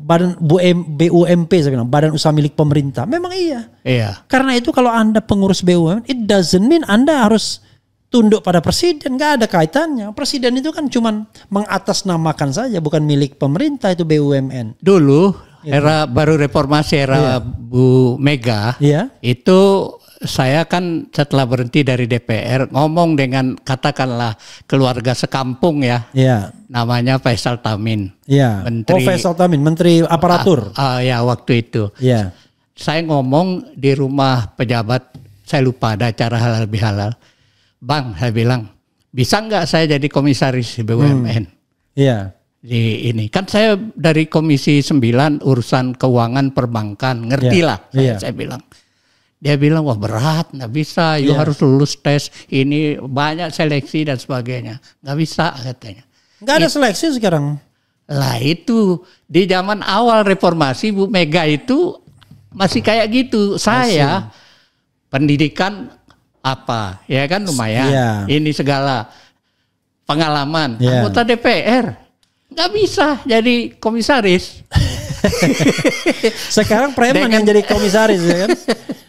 badan BUMP, saya bilang badan usaha milik pemerintah. Memang iya. Karena itu kalau Anda pengurus BUMN, it doesn't mean Anda harus tunduk pada presiden, nggak ada kaitannya. Presiden itu kan cuma mengatasnamakan saja, bukan milik pemerintah itu BUMN. Dulu era baru reformasi era Bu Mega, itu saya kan setelah berhenti dari DPR ngomong dengan katakanlah keluarga sekampung namanya Faisal Tamin. Menteri, Faisal Tamin, Menteri Aparatur. Waktu itu. Saya ngomong di rumah pejabat, saya lupa ada acara halal bihalal. Bang, saya bilang, bisa nggak saya jadi komisaris BUMN? Di ini kan saya dari Komisi 9 urusan keuangan perbankan, ngertilah saya bilang. Dia bilang wah berat, nggak bisa, harus lulus tes ini banyak seleksi dan sebagainya, nggak bisa katanya. Nggak ada seleksi sekarang. Lah itu di zaman awal reformasi Bu Mega itu masih kayak gitu. Saya pendidikan apa ya kan lumayan, ini segala pengalaman anggota DPR. Nggak bisa jadi komisaris. Sekarang preman yang jadi komisaris ya kan.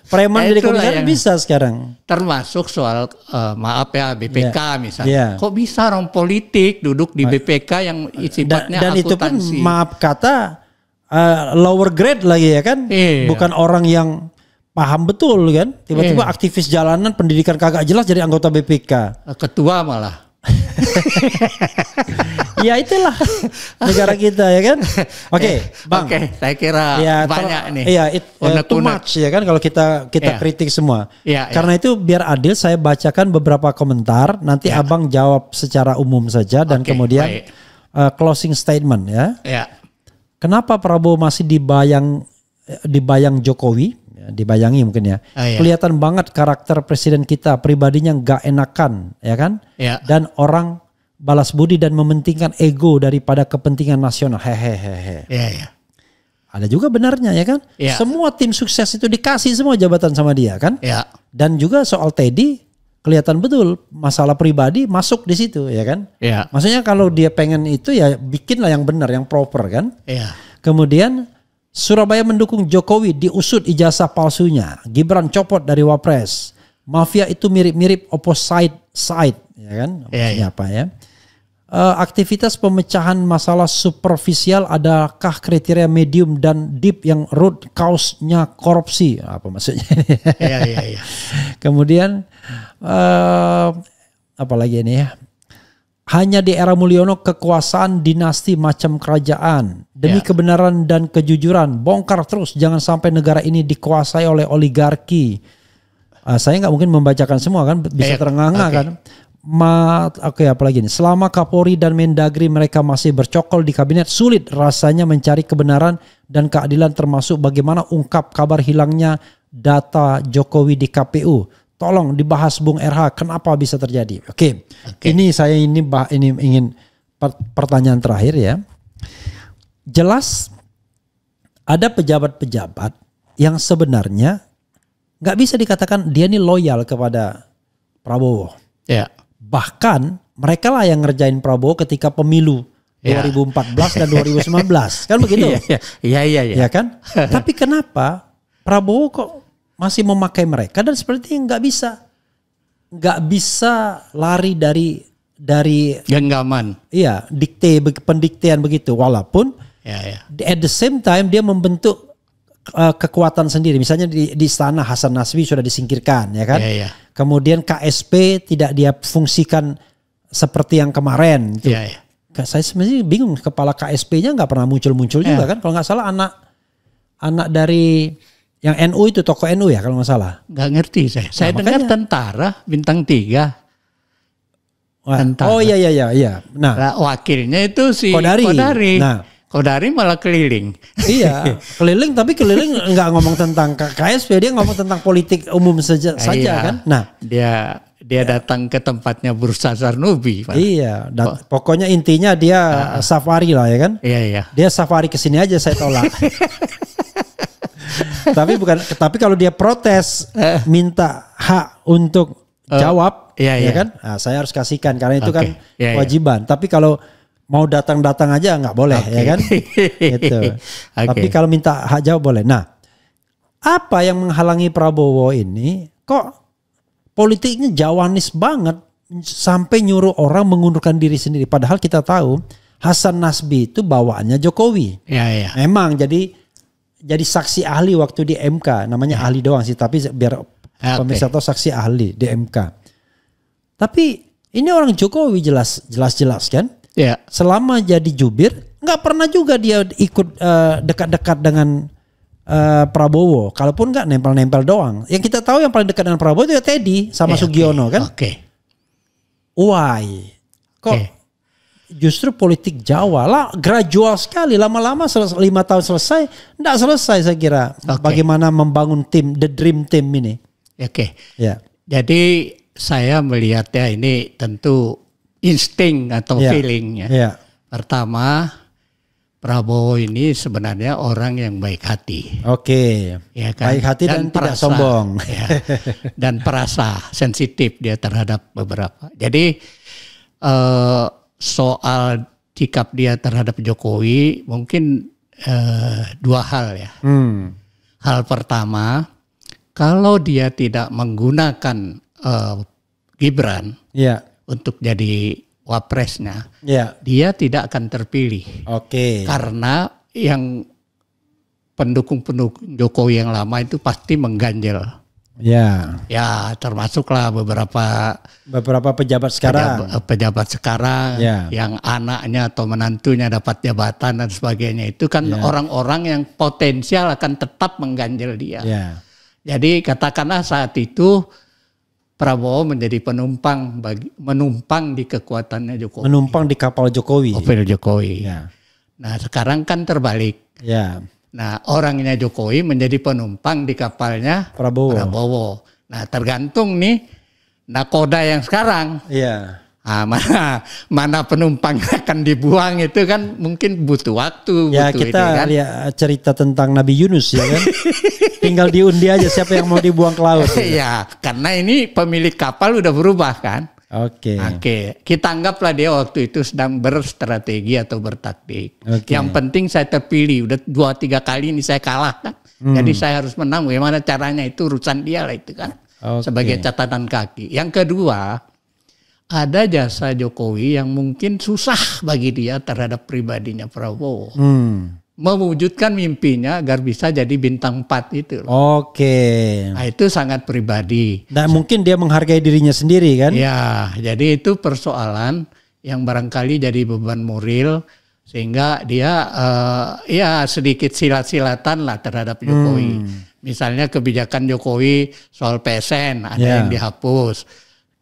Preman jadi komisaris bisa sekarang. Termasuk soal BPK misalnya. Kok bisa orang politik duduk di BPK yang sifatnya dan itu pun maaf kata lower grade lagi ya kan. Bukan orang yang paham betul kan. Tiba-tiba aktivis jalanan pendidikan kagak jelas jadi anggota BPK. Ketua malah. Ya itulah negara kita ya kan. Oke, Bang. Saya kira ya, banyak nih. Iya, too much ya kan kalau kita kritik semua. Karena itu biar adil saya bacakan beberapa komentar, nanti Abang jawab secara umum saja dan kemudian closing statement ya. Kenapa Prabowo masih dibayang Jokowi? Dibayangi mungkin ya. Kelihatan banget karakter presiden kita, pribadinya nggak enakan, ya kan? Dan orang balas budi dan mementingkan ego daripada kepentingan nasional. Hehehe. Ada juga benarnya ya kan? Semua tim sukses itu dikasih semua jabatan sama dia kan? Dan juga soal Teddy kelihatan betul masalah pribadi masuk di situ ya kan? Maksudnya kalau dia pengen itu ya bikinlah yang benar, yang proper kan? Kemudian Surabaya mendukung Jokowi, diusut ijazah palsunya. Gibran copot dari Wapres. Mafia itu mirip-mirip opposite side, ya kan? Apa ya? Aktivitas pemecahan masalah superficial adakah kriteria medium dan deep yang root cause-nya korupsi? Apa maksudnya? Kemudian apa lagi ini ya? Hanya di era Mulyono kekuasaan dinasti macam kerajaan. Demi kebenaran dan kejujuran, bongkar terus. Jangan sampai negara ini dikuasai oleh oligarki. Saya nggak mungkin membacakan semua kan, bisa terengah-engah kan. Apalagi ini. Selama Kapolri dan Mendagri mereka masih bercokol di kabinet, sulit rasanya mencari kebenaran dan keadilan, termasuk bagaimana ungkap kabar hilangnya data Jokowi di KPU. Tolong dibahas Bung RH, kenapa bisa terjadi? Oke. Ini saya ini ingin pertanyaan terakhir ya. Jelas ada pejabat-pejabat yang sebenarnya nggak bisa dikatakan dia ini loyal kepada Prabowo. Bahkan mereka lah yang ngerjain Prabowo ketika pemilu 2014 dan 2019 kan begitu? Iya kan? Tapi kenapa Prabowo kok masih memakai mereka dan sepertinya nggak bisa lari dari genggaman. Iya, pendiktean begitu. Walaupun at the same time dia membentuk kekuatan sendiri. Misalnya di istana Hasan Nasbi sudah disingkirkan, ya kan? Kemudian KSP tidak dia fungsikan seperti yang kemarin. Saya sebenarnya bingung, kepala KSP-nya nggak pernah muncul juga kan? Kalau nggak salah anak dari yang NU itu, tokoh NU ya kalau nggak salah. Nggak ngerti saya. Saya dengar tentara bintang 3. Tentara. Oh iya. Nah, wakilnya itu si Kodari. Nah, Kodari malah keliling. Iya, keliling tapi nggak ngomong tentang KSP, dia ngomong tentang politik umum saja kan. Nah, dia datang ke tempatnya Bursa Zarnubi. Iya, pokoknya intinya dia safari lah ya kan. Iya. Dia safari ke sini aja saya tolak. Tapi kalau dia protes minta hak untuk jawab ya kan, nah, saya harus kasihkan karena itu kan kewajiban. Tapi kalau mau datang aja nggak boleh ya kan. Gitu. Tapi kalau minta hak jawab boleh. Nah, apa yang menghalangi Prabowo ini? Kok politiknya jawanis banget sampai nyuruh orang mengundurkan diri sendiri, padahal kita tahu Hasan Nasbi itu bawaannya Jokowi. Memang jadi saksi ahli waktu di MK, namanya ahli doang sih, tapi biar pemirsa tahu saksi ahli di MK. Tapi ini orang Jokowi jelas kan? Selama jadi jubir nggak pernah juga dia ikut dekat-dekat dengan Prabowo. Kalaupun nggak nempel-nempel doang. Yang kita tahu yang paling dekat dengan Prabowo itu ya Teddy sama Sugiono kan? Why? Kok justru politik Jawa lah gradual sekali, lama-lama 5 tahun selesai, enggak selesai saya kira. Bagaimana membangun tim, the dream team ini. Jadi saya melihatnya ini tentu insting atau feelingnya. Pertama, Prabowo ini sebenarnya orang yang baik hati. Ya kan? Baik hati dan tidak sombong. Dan perasa, sensitif dia terhadap beberapa. Jadi soal sikap dia terhadap Jokowi mungkin 2 hal ya. Hal pertama, kalau dia tidak menggunakan Gibran untuk jadi wapresnya, dia tidak akan terpilih. Karena yang pendukung-pendukung Jokowi yang lama itu pasti mengganjel. Ya. Ya, termasuklah beberapa pejabat sekarang. Pejabat sekarang yang anaknya atau menantunya dapat jabatan dan sebagainya. Itu kan orang-orang yang potensial akan tetap mengganjel dia. Ya. Jadi katakanlah saat itu Prabowo menjadi menumpang di kekuatannya Jokowi. Menumpang di kapal Jokowi. Kapal Jokowi. Ya. Nah, sekarang kan terbalik. Ya. Nah, orangnya Jokowi menjadi penumpang di kapalnya Prabowo. Nah, tergantung nih nakoda yang sekarang. Iya. Nah, mana penumpang akan dibuang itu kan mungkin butuh waktu. Ya, butuh kita kan? lihat cerita tentang Nabi Yunus ya kan. Tinggal diundi aja siapa yang mau dibuang ke laut. Iya, karena ini pemilik kapal udah berubah kan. Oke. Kita anggaplah dia waktu itu sedang berstrategi atau bertaktik. Yang penting saya terpilih, udah 2-3 kali ini saya kalah kan. Jadi saya harus menang, bagaimana caranya itu urusan dia lah itu kan. Sebagai catatan kaki. Yang kedua, ada jasa Jokowi yang mungkin susah bagi dia terhadap pribadinya Prabowo. Mewujudkan mimpinya agar bisa jadi bintang 4 itu loh. Nah, itu sangat pribadi. Dan mungkin dia menghargai dirinya sendiri kan? Ya, jadi itu persoalan yang barangkali jadi beban moral sehingga dia sedikit silat-silatan lah terhadap Jokowi. Misalnya kebijakan Jokowi soal PSN ada yang dihapus.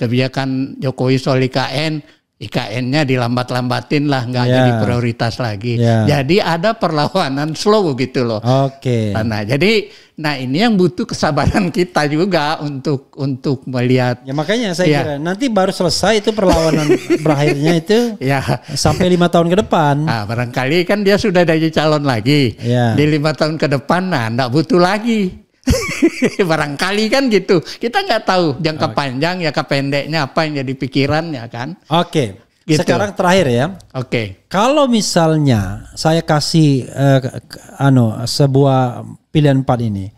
Kebijakan Jokowi soal IKN-nya dilambat-lambatin lah, nggak jadi prioritas lagi. Jadi ada perlawanan slow gitu loh. Nah ini yang butuh kesabaran kita juga untuk melihat. Ya makanya saya kira nanti baru selesai itu perlawanan berakhirnya itu sampai 5 tahun ke depan. Nah, barangkali kan dia sudah jadi calon lagi. Di 5 tahun ke depan, nggak butuh lagi. Barangkali kan gitu. Kita nggak tahu jangka panjang jangka pendeknya apa yang jadi pikirannya kan. Gitu. Sekarang terakhir ya. Kalau misalnya saya kasih sebuah pilihan 4 ini.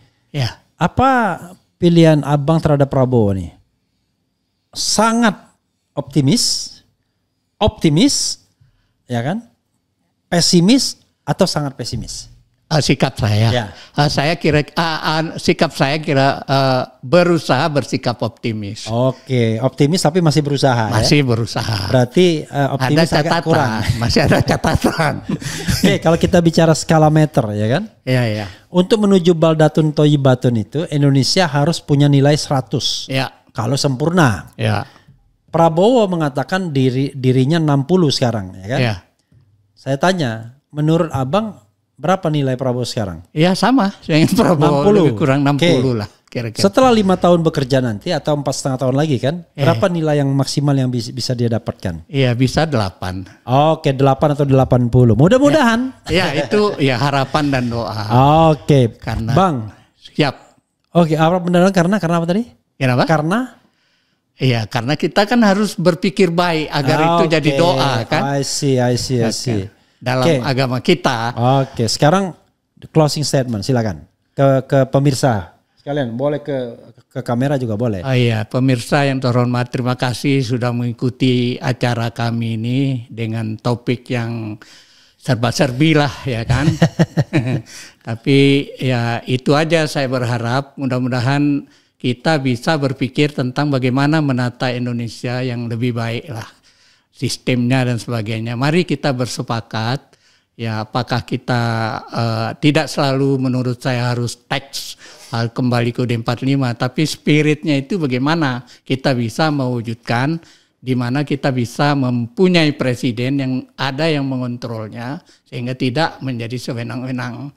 Apa pilihan Abang terhadap Prabowo nih? Sangat optimis, ya kan? Pesimis atau sangat pesimis? Sikap saya, sikap saya kira berusaha bersikap optimis. Optimis tapi masih berusaha. Berusaha. Berarti optimis ada catatan, kurang. Masih ada catatan. Kalau kita bicara skala meter, ya kan? Iya. Untuk menuju Baldatun Thayyibatun itu Indonesia harus punya nilai 100. Kalau sempurna. Prabowo mengatakan dirinya 60 sekarang, ya kan? Saya tanya, menurut Abang berapa nilai Prabowo sekarang? Ya sama, yang Prabowo 60. Lebih kurang 60 lah kira-kira. Setelah 5 tahun bekerja nanti atau 4,5 tahun lagi kan, berapa nilai yang maksimal yang bisa dia dapatkan? Iya bisa 8. 8 atau 80. Mudah-mudahan. Itu harapan dan doa. Karena Bang. Siap. Apa benar karena apa tadi? Kenapa? Karena kita kan harus berpikir baik agar itu jadi doa kan. I see. Dalam agama kita. Sekarang closing statement silakan ke pemirsa sekalian, boleh ke kamera juga boleh. Pemirsa yang terhormat, terima kasih sudah mengikuti acara kami ini dengan topik yang serba-serbi lah ya kan. Tapi itu aja, saya berharap mudah-mudahan kita bisa berpikir tentang bagaimana menata Indonesia yang lebih baik lah. Sistemnya dan sebagainya. Mari kita bersepakat apakah kita tidak selalu menurut saya harus teks kembali ke UUD 45, tapi spiritnya itu bagaimana kita bisa mewujudkan di mana kita bisa mempunyai presiden yang ada yang mengontrolnya sehingga tidak menjadi sewenang-wenang.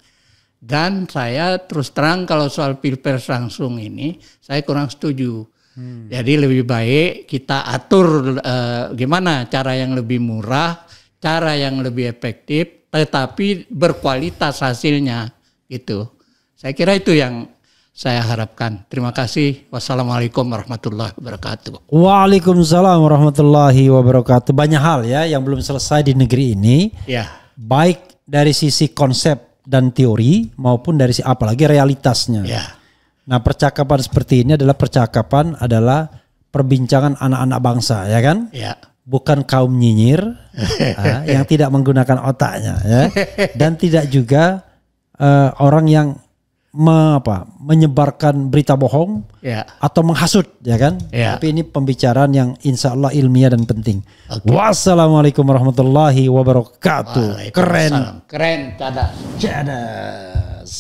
Dan saya terus terang kalau soal pilpres langsung ini saya kurang setuju. Jadi lebih baik kita atur gimana cara yang lebih murah, cara yang lebih efektif, tetapi berkualitas hasilnya gitu. Saya kira itu yang saya harapkan. Terima kasih. Wassalamualaikum warahmatullahi wabarakatuh. Waalaikumsalam warahmatullahi wabarakatuh. Banyak hal yang belum selesai di negeri ini. Baik dari sisi konsep dan teori maupun dari apalagi realitasnya. Nah, percakapan seperti ini adalah perbincangan anak-anak bangsa, ya kan? Bukan kaum nyinyir yang tidak menggunakan otaknya, ya. Dan tidak juga orang yang menyebarkan berita bohong atau menghasut, ya kan? Tapi ini pembicaraan yang insya Allah ilmiah dan penting. Wassalamualaikum warahmatullahi wabarakatuh. Keren. Keren, cadas. Cadas.